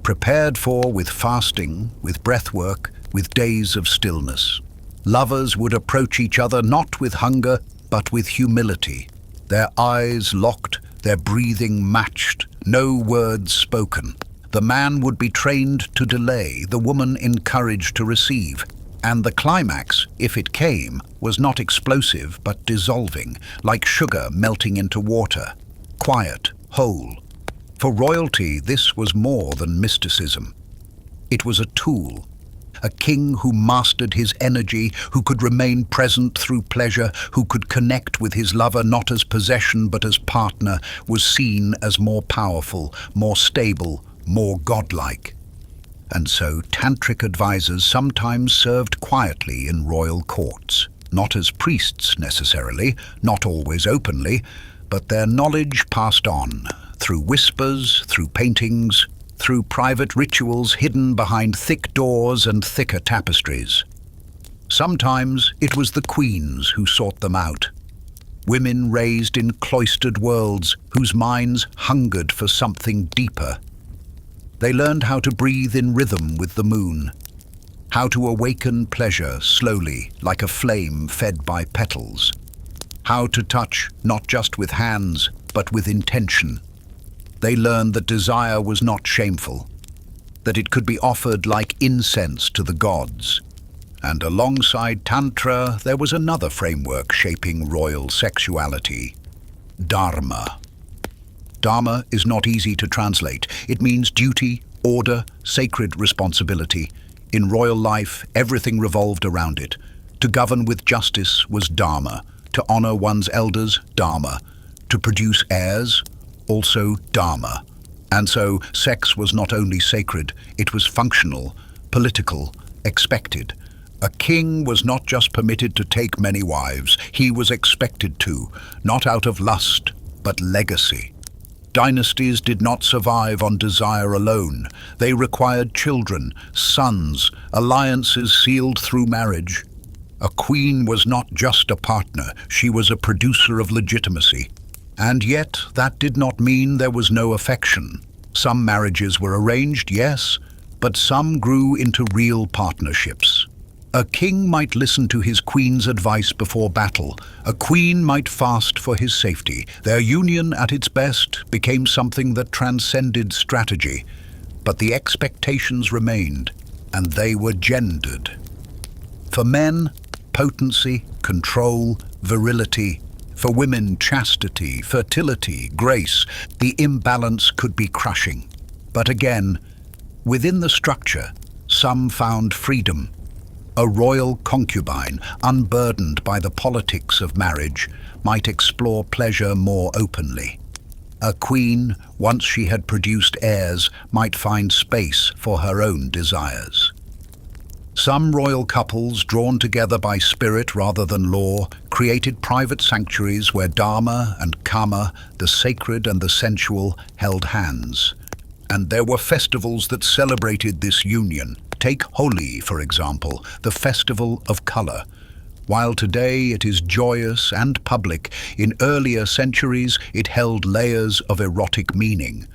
prepared for with fasting, with breathwork, with days of stillness. Lovers would approach each other not with hunger, but with humility. Their eyes locked, their breathing matched, no words spoken. The man would be trained to delay, the woman encouraged to receive. And the climax, if it came, was not explosive but dissolving, like sugar melting into water. Quiet, whole. For royalty, this was more than mysticism. It was a tool. A king who mastered his energy, who could remain present through pleasure, who could connect with his lover not as possession but as partner, was seen as more powerful, more stable, more godlike. And so tantric advisors sometimes served quietly in royal courts, not as priests necessarily, not always openly, but their knowledge passed on, through whispers, through paintings, through private rituals hidden behind thick doors and thicker tapestries. Sometimes it was the queens who sought them out, women raised in cloistered worlds whose minds hungered for something deeper. They learned how to breathe in rhythm with the moon, how to awaken pleasure slowly like a flame fed by petals, how to touch not just with hands but with intention. They learned that desire was not shameful, that it could be offered like incense to the gods. And alongside Tantra, there was another framework shaping royal sexuality: Dharma. Dharma is not easy to translate. It means duty, order, sacred responsibility. In royal life, everything revolved around it. To govern with justice was Dharma. To honor one's elders, Dharma. To produce heirs, also Dharma. And so, sex was not only sacred, it was functional, political, expected. A king was not just permitted to take many wives, he was expected to, not out of lust, but legacy. Dynasties did not survive on desire alone. They required children, sons, alliances sealed through marriage. A queen was not just a partner, she was a producer of legitimacy. And yet, that did not mean there was no affection. Some marriages were arranged, yes, but some grew into real partnerships. A king might listen to his queen's advice before battle. A queen might fast for his safety. Their union, at its best, became something that transcended strategy. but the expectations remained, and they were gendered. For men, potency, control, virility. For women, chastity, fertility, grace. The imbalance could be crushing. But again, within the structure, some found freedom. A royal concubine, unburdened by the politics of marriage, might explore pleasure more openly. A queen, once she had produced heirs, might find space for her own desires. Some royal couples, drawn together by spirit rather than law, created private sanctuaries where Dharma and Kama, the sacred and the sensual, held hands. And there were festivals that celebrated this union. Take Holi, for example, the festival of color. While today it is joyous and public, in earlier centuries it held layers of erotic meaning.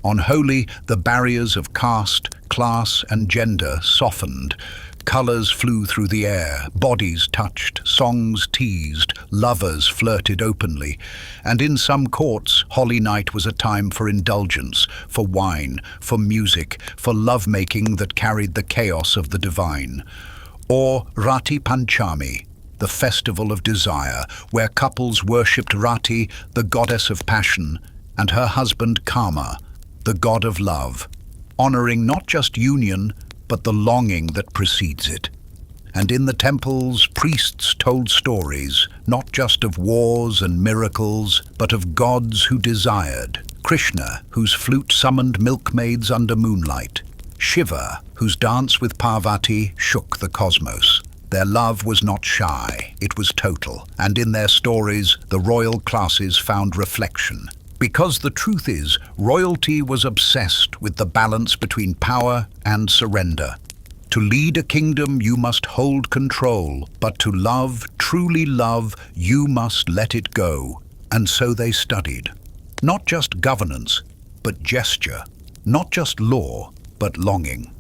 On Holi, the barriers of caste, class and gender softened. Colors flew through the air, bodies touched, songs teased, lovers flirted openly. And in some courts, Holi night was a time for indulgence, for wine, for music, for lovemaking that carried the chaos of the divine. Or Rati Panchami, the festival of desire, where couples worshipped Rati, the goddess of passion, and her husband Kama, the god of love, honoring not just union, but the longing that precedes it. And in the temples, priests told stories, not just of wars and miracles, but of gods who desired. Krishna, whose flute summoned milkmaids under moonlight. Shiva, whose dance with Parvati shook the cosmos. Their love was not shy, it was total, and in their stories, the royal classes found reflection. Because the truth is, royalty was obsessed with the balance between power and surrender. To lead a kingdom, you must hold control, but to love, truly love, you must let it go. And so they studied. Not just governance, but gesture. Not just law, but longing.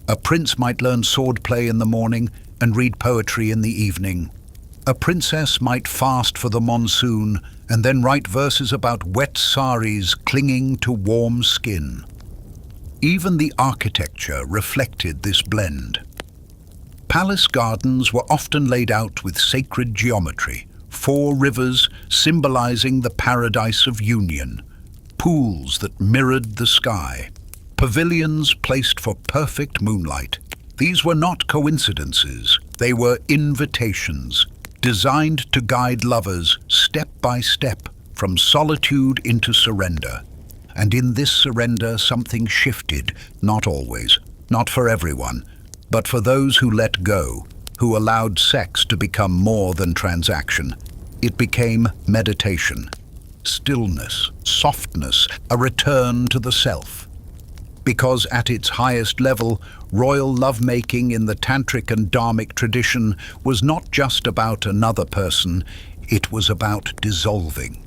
A prince might learn swordplay in the morning and read poetry in the evening. A princess might fast for the monsoon and then write verses about wet saris clinging to warm skin. Even the architecture reflected this blend. Palace gardens were often laid out with sacred geometry, 4 rivers symbolizing the paradise of union, pools that mirrored the sky, pavilions placed for perfect moonlight. These were not coincidences, they were invitations, designed to guide lovers step by step from solitude into surrender. And in this surrender something shifted, not always, not for everyone, but for those who let go, who allowed sex to become more than transaction. It became meditation, stillness, softness, a return to the self. Because at its highest level, royal lovemaking in the tantric and dharmic tradition was not just about another person, it was about dissolving.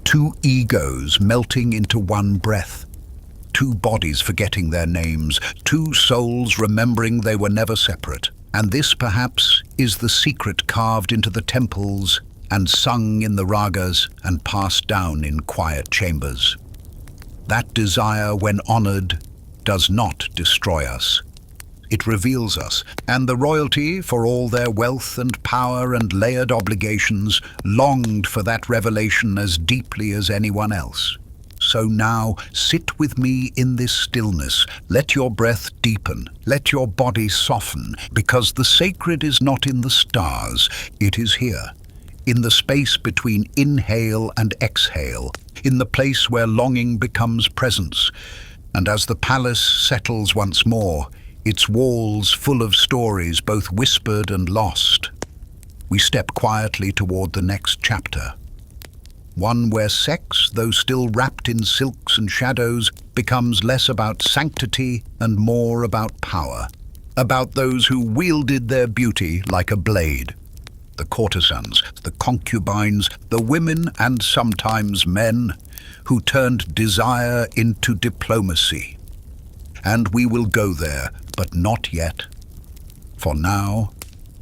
2 egos melting into one breath, 2 bodies forgetting their names, 2 souls remembering they were never separate. And this, perhaps, is the secret carved into the temples and sung in the ragas and passed down in quiet chambers. That desire, when honored, does not destroy us. It reveals us, and the royalty, for all their wealth and power and layered obligations, longed for that revelation as deeply as anyone else. So now, sit with me in this stillness. Let your breath deepen. Let your body soften, because the sacred is not in the stars. It is here, in the space between inhale and exhale, in the place where longing becomes presence. And as the palace settles once more, its walls full of stories both whispered and lost, we step quietly toward the next chapter. One where sex, though still wrapped in silks and shadows, becomes less about sanctity and more about power. About those who wielded their beauty like a blade. The courtesans, the concubines, the women and sometimes men who turned desire into diplomacy. And we will go there, but not yet. For now,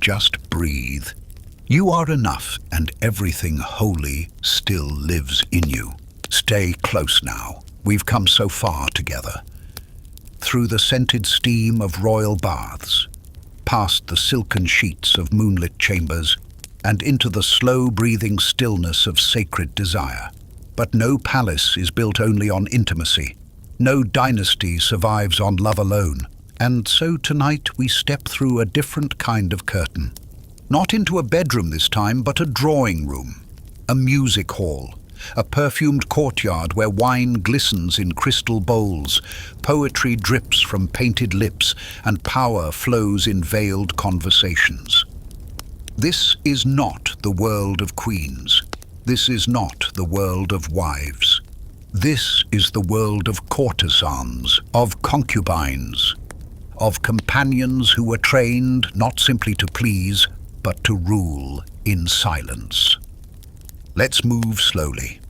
just breathe. You are enough, and everything holy still lives in you. Stay close now. We've come so far together. through the scented steam of royal baths, past the silken sheets of moonlit chambers, and into the slow-breathing stillness of sacred desire. But no palace is built only on intimacy. No dynasty survives on love alone. And so tonight we step through a different kind of curtain. Not into a bedroom this time, but a drawing room, a music hall, a perfumed courtyard where wine glistens in crystal bowls, poetry drips from painted lips, and power flows in veiled conversations. This is not the world of queens. This is not the world of wives. This is the world of courtesans, of concubines, of companions who were trained not simply to please, but to rule in silence. Let's move slowly.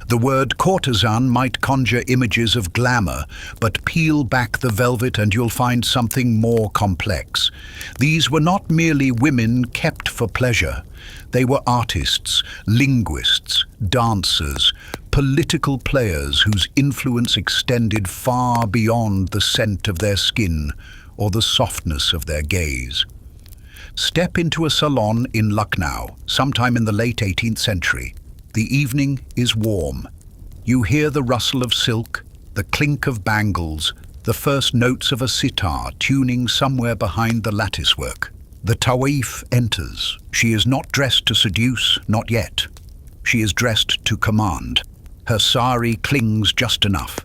The word courtesan might conjure images of glamour, but peel back the velvet and you'll find something more complex. These were not merely women kept for pleasure. They were artists, linguists, dancers, political players whose influence extended far beyond the scent of their skin or the softness of their gaze. Step into a salon in Lucknow, sometime in the late 18th century. The evening is warm. You hear the rustle of silk, the clink of bangles, the first notes of a sitar tuning somewhere behind the latticework. The Tawaif enters. She is not dressed to seduce, not yet. She is dressed to command. Her sari clings just enough.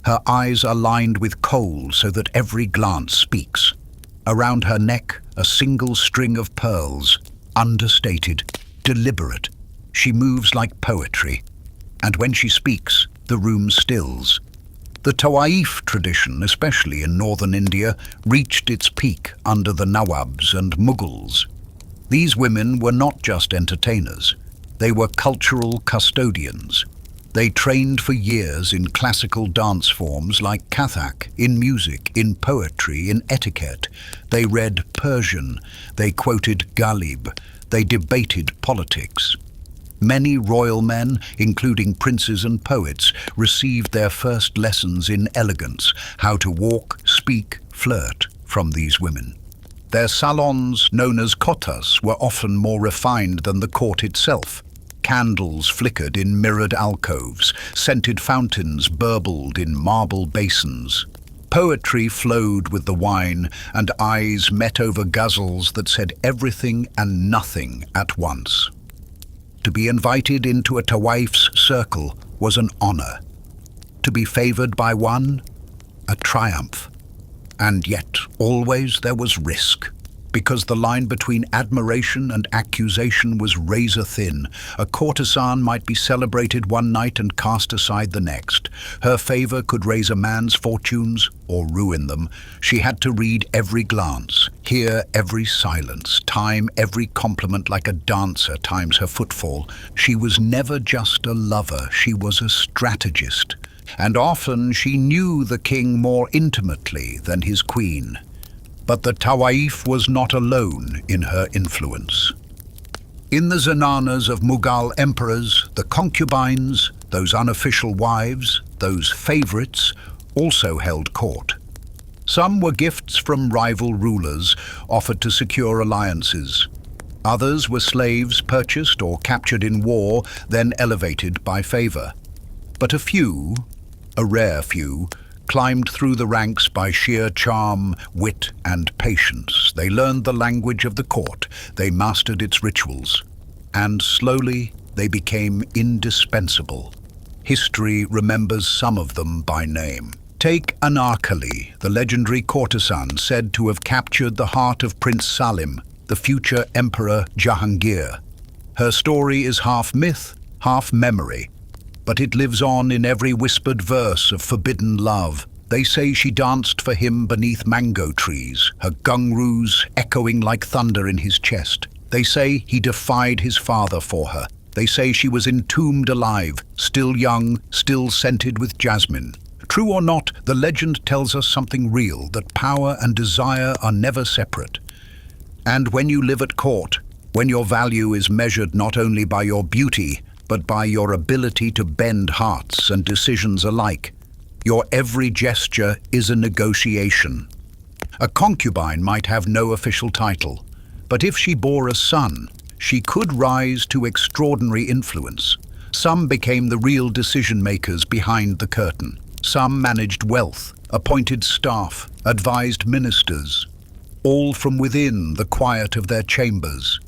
Her eyes are lined with kohl so that every glance speaks. Around her neck, a single string of pearls, understated, deliberate. She moves like poetry, and when she speaks, the room stills. The Tawaif tradition, especially in northern India, reached its peak under the Nawabs and Mughals. These women were not just entertainers. They were cultural custodians. They trained for years in classical dance forms like Kathak, in music, in poetry, in etiquette. They read Persian. They quoted Ghalib. They debated politics. Many royal men, including princes and poets, received their first lessons in elegance, how to walk, speak, flirt from these women. Their salons, known as kotas, were often more refined than the court itself. Candles flickered in mirrored alcoves, scented fountains burbled in marble basins. Poetry flowed with the wine, and eyes met over ghazals that said everything and nothing at once. To be invited into a Tawaif's circle was an honor. To be favored by one, a triumph. And yet, always there was risk. Because the line between admiration and accusation was razor thin, a courtesan might be celebrated one night and cast aside the next. Her favor could raise a man's fortunes or ruin them. She had to read every glance, hear every silence, time every compliment like a dancer times her footfall. She was never just a lover, she was a strategist. And often she knew the king more intimately than his queen. But the Tawaif was not alone in her influence. In the zananas of Mughal emperors, the concubines, those unofficial wives, those favorites, also held court. Some were gifts from rival rulers, offered to secure alliances. Others were slaves purchased or captured in war, then elevated by favor. But a few, a rare few, climbed through the ranks by sheer charm, wit, and patience. They learned the language of the court, they mastered its rituals, and slowly they became indispensable. History remembers some of them by name. Take Anarkali, the legendary courtesan said to have captured the heart of Prince Salim, the future Emperor Jahangir. Her story is half myth, half memory, but it lives on in every whispered verse of forbidden love. They say she danced for him beneath mango trees, her gungroos echoing like thunder in his chest. They say he defied his father for her. They say she was entombed alive, still young, still scented with jasmine. True or not, the legend tells us something real, that power and desire are never separate. And when you live at court, when your value is measured not only by your beauty, but by your ability to bend hearts and decisions alike, Your every gesture is a negotiation. A concubine might have no official title, but if she bore a son, she could rise to extraordinary influence. Some became the real decision-makers behind the curtain. Some managed wealth, appointed staff, advised ministers, all from within the quiet of their chambers.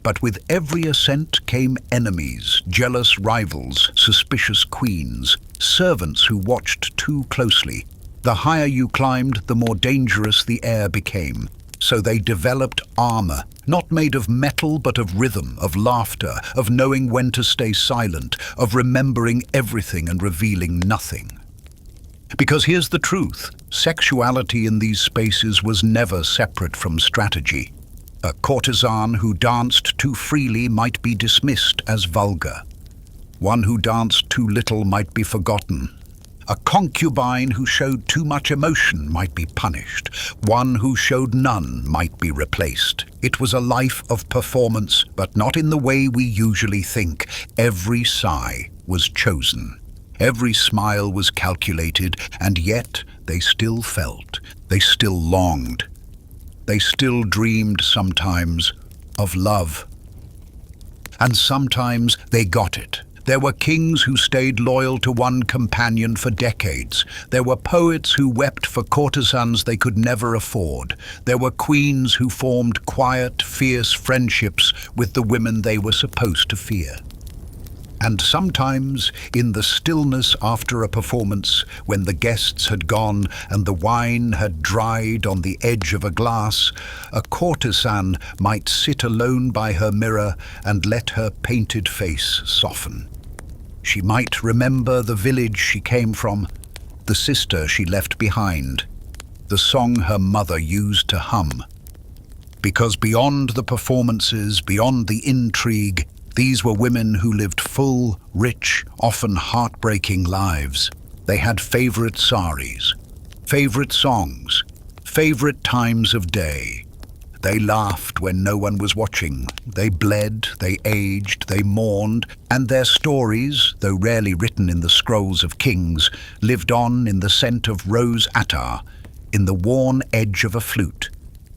But with every ascent came enemies, jealous rivals, suspicious queens, servants who watched too closely. The higher you climbed, the more dangerous the air became. So they developed armor, not made of metal but of rhythm, of laughter, of knowing when to stay silent, of remembering everything and revealing nothing. Because here's the truth, sexuality in these spaces was never separate from strategy. A courtesan who danced too freely might be dismissed as vulgar. One who danced too little might be forgotten. A concubine who showed too much emotion might be punished. One who showed none might be replaced. It was a life of performance, but not in the way we usually think. Every sigh was chosen. Every smile was calculated, and yet they still felt. They still longed. They still dreamed sometimes of love. And sometimes they got it. There were kings who stayed loyal to one companion for decades. There were poets who wept for courtesans they could never afford. There were queens who formed quiet, fierce friendships with the women they were supposed to fear. And sometimes, in the stillness after a performance, when the guests had gone and the wine had dried on the edge of a glass, a courtesan might sit alone by her mirror and let her painted face soften. She might remember the village she came from, the sister she left behind, the song her mother used to hum. Because beyond the performances, beyond the intrigue, these were women who lived full, rich, often heartbreaking lives. They had favorite saris, favorite songs, favorite times of day. They laughed when no one was watching. They bled, they aged, they mourned, and their stories, though rarely written in the scrolls of kings, lived on in the scent of rose attar, in the worn edge of a flute,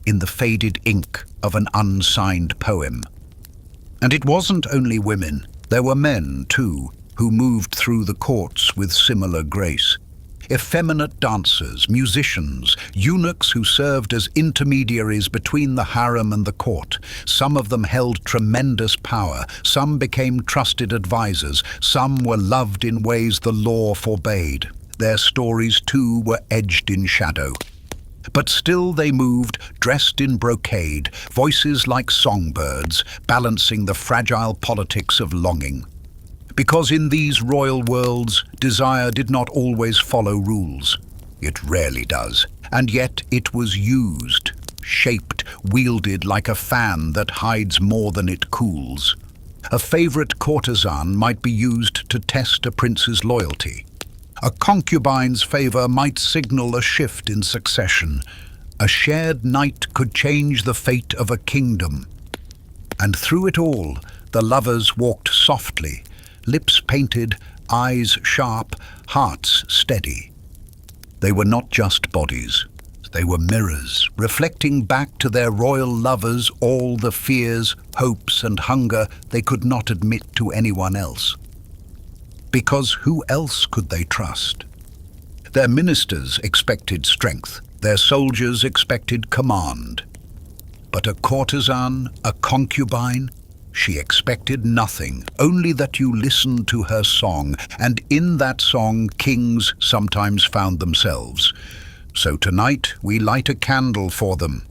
in the faded ink of an unsigned poem. And it wasn't only women. There were men, too, who moved through the courts with similar grace. Effeminate dancers, musicians, eunuchs who served as intermediaries between the harem and the court. Some of them held tremendous power, some became trusted advisors, some were loved in ways the law forbade. Their stories, too, were edged in shadow. But still they moved, dressed in brocade, voices like songbirds, balancing the fragile politics of longing. Because in these royal worlds, desire did not always follow rules. It rarely does. And yet it was used, shaped, wielded like a fan that hides more than it cools. A favorite courtesan might be used to test a prince's loyalty. A concubine's favor might signal a shift in succession. A shared night could change the fate of a kingdom. And through it all, the lovers walked softly, lips painted, eyes sharp, hearts steady. They were not just bodies. They were mirrors, reflecting back to their royal lovers all the fears, hopes, and hunger they could not admit to anyone else. Because who else could they trust? Their ministers expected strength. Their soldiers expected command. But a courtesan, a concubine, she expected nothing, only that you listened to her song, and in that song kings sometimes found themselves. So tonight we light a candle for them.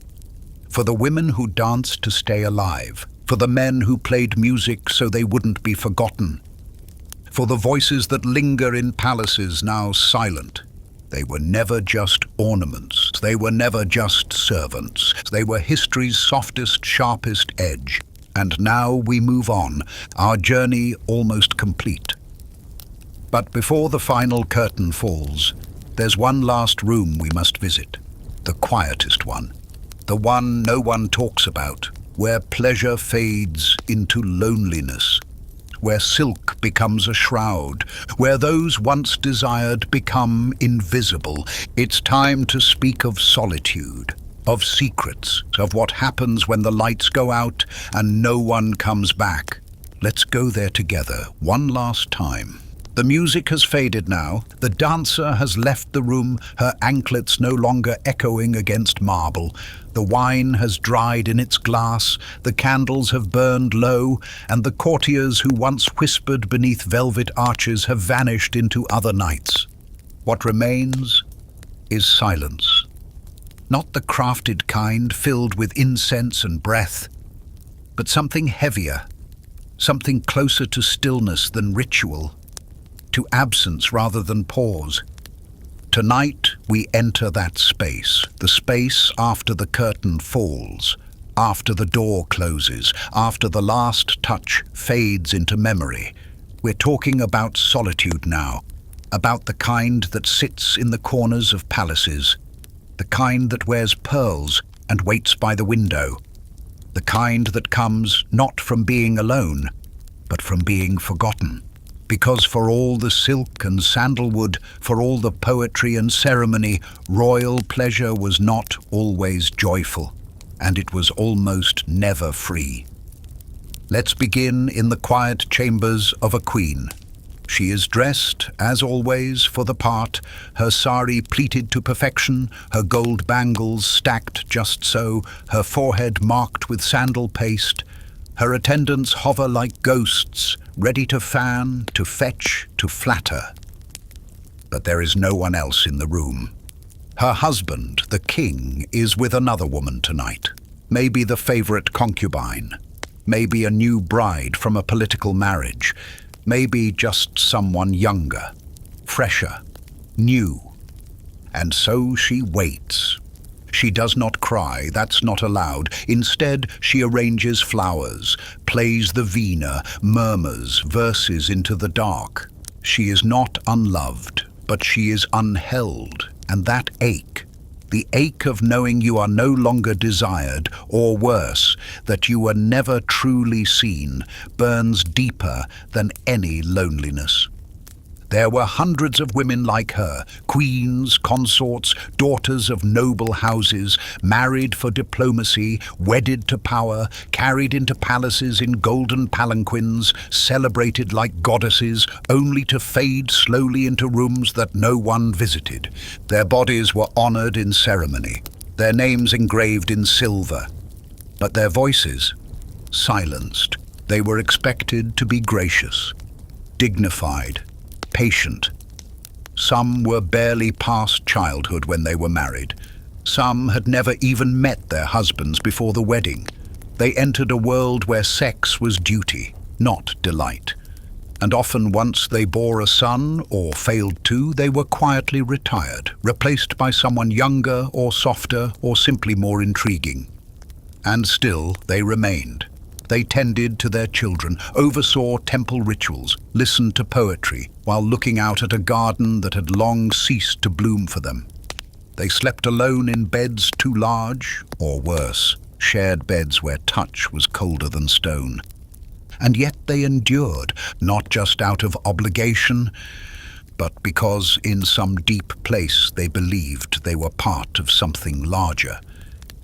For the women who danced to stay alive. For the men who played music so they wouldn't be forgotten. For the voices that linger in palaces now silent. They were never just ornaments. They were never just servants. They were history's softest, sharpest edge. And now we move on, our journey almost complete. But before the final curtain falls, there's one last room we must visit. The quietest one. The one no one talks about, where pleasure fades into loneliness. where silk becomes a shroud, where those once desired become invisible. It's time to speak of solitude, of secrets, of what happens when the lights go out and no one comes back. Let's go there together, one last time. The music has faded now. The dancer has left the room, her anklets no longer echoing against marble. The wine has dried in its glass, the candles have burned low, and the courtiers who once whispered beneath velvet arches have vanished into other nights. What remains is silence. Not the crafted kind filled with incense and breath, but something heavier, something closer to stillness than ritual, to absence rather than pause. Tonight we enter that space, the space after the curtain falls, after the door closes, after the last touch fades into memory. We're talking about solitude now, about the kind that sits in the corners of palaces, the kind that wears pearls and waits by the window, the kind that comes not from being alone, but from being forgotten. Because for all the silk and sandalwood, for all the poetry and ceremony, royal pleasure was not always joyful, and it was almost never free. Let's begin in the quiet chambers of a queen. She is dressed, as always, for the part, her sari pleated to perfection, her gold bangles stacked just so, her forehead marked with sandal paste. Her attendants hover like ghosts, ready to fan, to fetch, to flatter. But there is no one else in the room. Her husband, the king, is with another woman tonight. Maybe the favorite concubine. Maybe a new bride from a political marriage. Maybe just someone younger, fresher, new. And so she waits. She does not cry, that's not allowed. Instead, she arranges flowers, plays the veena, murmurs verses into the dark. She is not unloved, but she is unheld, and that ache, the ache of knowing you are no longer desired, or worse, that you were never truly seen, burns deeper than any loneliness. There were hundreds of women like her, queens, consorts, daughters of noble houses, married for diplomacy, wedded to power, carried into palaces in golden palanquins, celebrated like goddesses, only to fade slowly into rooms that no one visited. Their bodies were honored in ceremony, their names engraved in silver, but their voices silenced. They were expected to be gracious, dignified, patient. Some were barely past childhood when they were married. Some had never even met their husbands before the wedding. They entered a world where sex was duty, not delight. And often once they bore a son, or failed to, they were quietly retired, replaced by someone younger or softer or simply more intriguing. And still they remained. They tended to their children, oversaw temple rituals, listened to poetry, while looking out at a garden that had long ceased to bloom for them. They slept alone in beds too large, or worse, shared beds where touch was colder than stone. And yet they endured, not just out of obligation, but because in some deep place they believed they were part of something larger.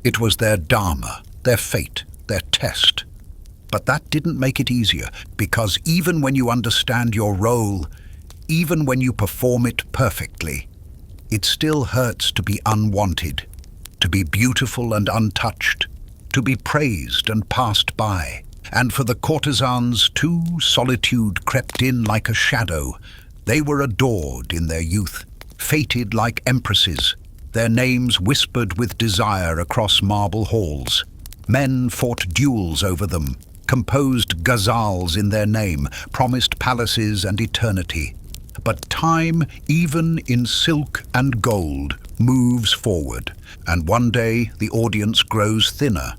It was their dharma, their fate, their test. But that didn't make it easier, because even when you understand your role, even when you perform it perfectly, it still hurts to be unwanted, to be beautiful and untouched, to be praised and passed by. And for the courtesans too, solitude crept in like a shadow. They were adored in their youth, fated like empresses, their names whispered with desire across marble halls. Men fought duels over them, composed ghazals in their name, promised palaces and eternity. But time, even in silk and gold, moves forward, and one day the audience grows thinner.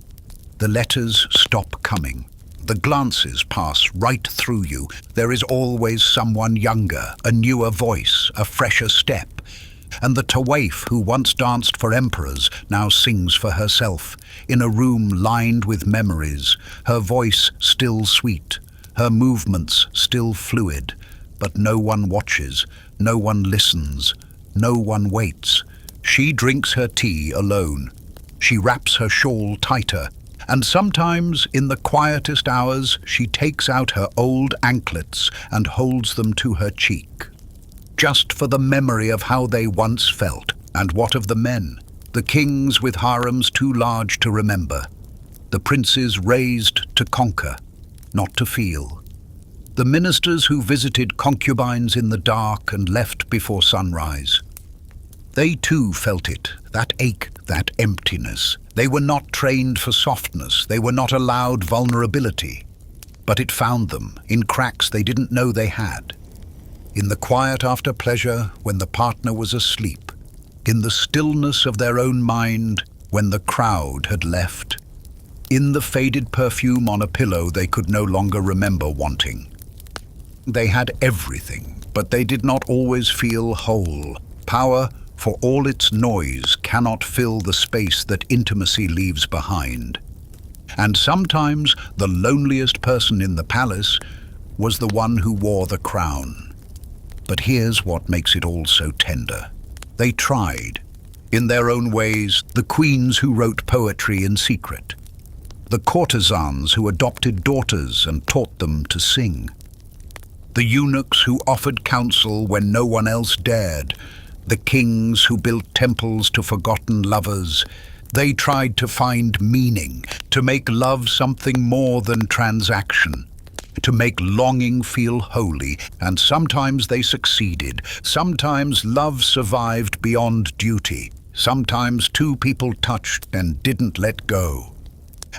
The letters stop coming. The glances pass right through you. There is always someone younger, a newer voice, a fresher step. And the tawaif who once danced for emperors now sings for herself, in a room lined with memories, her voice still sweet, her movements still fluid, but no one watches, no one listens, no one waits. She drinks her tea alone. She wraps her shawl tighter, and sometimes, in the quietest hours, she takes out her old anklets and holds them to her cheek. Just for the memory of how they once felt. And what of the men? The kings with harems too large to remember. The princes raised to conquer, not to feel. The ministers who visited concubines in the dark and left before sunrise. They too felt it, that ache, that emptiness. They were not trained for softness, they were not allowed vulnerability. But it found them, in cracks they didn't know they had. In the quiet after pleasure, when the partner was asleep. In the stillness of their own mind, when the crowd had left. In the faded perfume on a pillow they could no longer remember wanting. They had everything, but they did not always feel whole. Power, for all its noise, cannot fill the space that intimacy leaves behind. And sometimes the loneliest person in the palace was the one who wore the crown. But here's what makes it all so tender. They tried, in their own ways, the queens who wrote poetry in secret, the courtesans who adopted daughters and taught them to sing, the eunuchs who offered counsel when no one else dared, the kings who built temples to forgotten lovers. They tried to find meaning, to make love something more than transaction, to make longing feel holy, and sometimes they succeeded. Sometimes love survived beyond duty. Sometimes two people touched and didn't let go.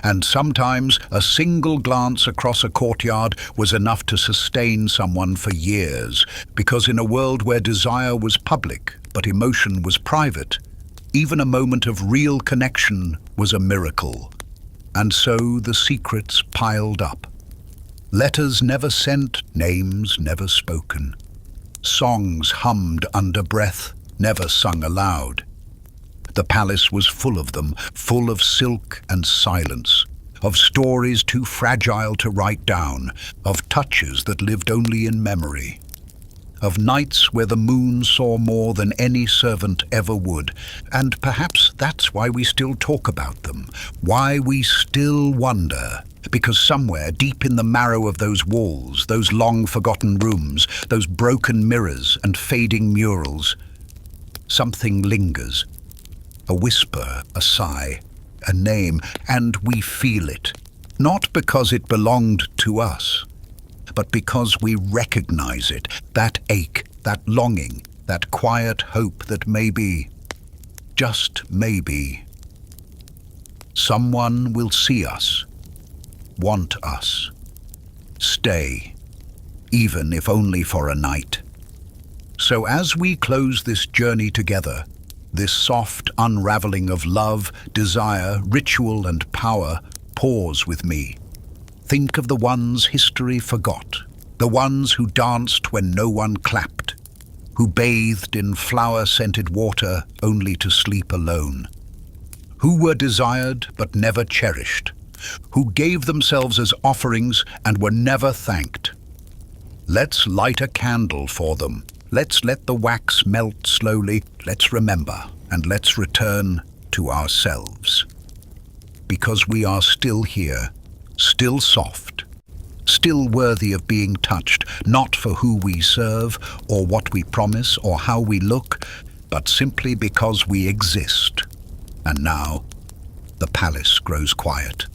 And sometimes a single glance across a courtyard was enough to sustain someone for years, because in a world where desire was public but emotion was private, even a moment of real connection was a miracle. And so the secrets piled up. Letters never sent, names never spoken. Songs hummed under breath, never sung aloud. The palace was full of them, full of silk and silence, of stories too fragile to write down, of touches that lived only in memory, of nights where the moon saw more than any servant ever would. And perhaps that's why we still talk about them, why we still wonder. Because somewhere deep in the marrow of those walls, those long-forgotten rooms, those broken mirrors and fading murals, something lingers. A whisper, a sigh, a name, and we feel it. Not because it belonged to us, but because we recognize it, that ache, that longing, that quiet hope that maybe, just maybe, someone will see us, want us, stay, even if only for a night. So as we close this journey together, this soft unraveling of love, desire, ritual and power, pause with me. Think of the ones history forgot, the ones who danced when no one clapped, who bathed in flower-scented water only to sleep alone, who were desired but never cherished, who gave themselves as offerings and were never thanked. Let's light a candle for them. Let's let the wax melt slowly. Let's remember, and let's return to ourselves. Because we are still here, still soft, still worthy of being touched, not for who we serve, or what we promise, or how we look, but simply because we exist. And now, the palace grows quiet.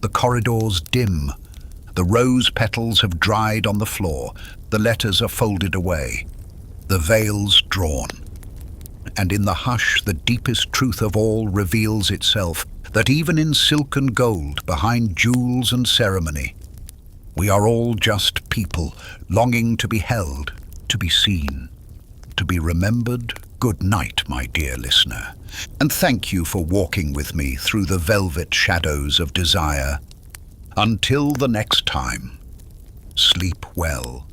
The corridors dim. The rose petals have dried on the floor. The letters are folded away. The veil's drawn. And in the hush, the deepest truth of all reveals itself, that even in silk and gold, behind jewels and ceremony, we are all just people, longing to be held, to be seen, to be remembered. Good night, my dear listener, and thank you for walking with me through the velvet shadows of desire. Until the next time, sleep well.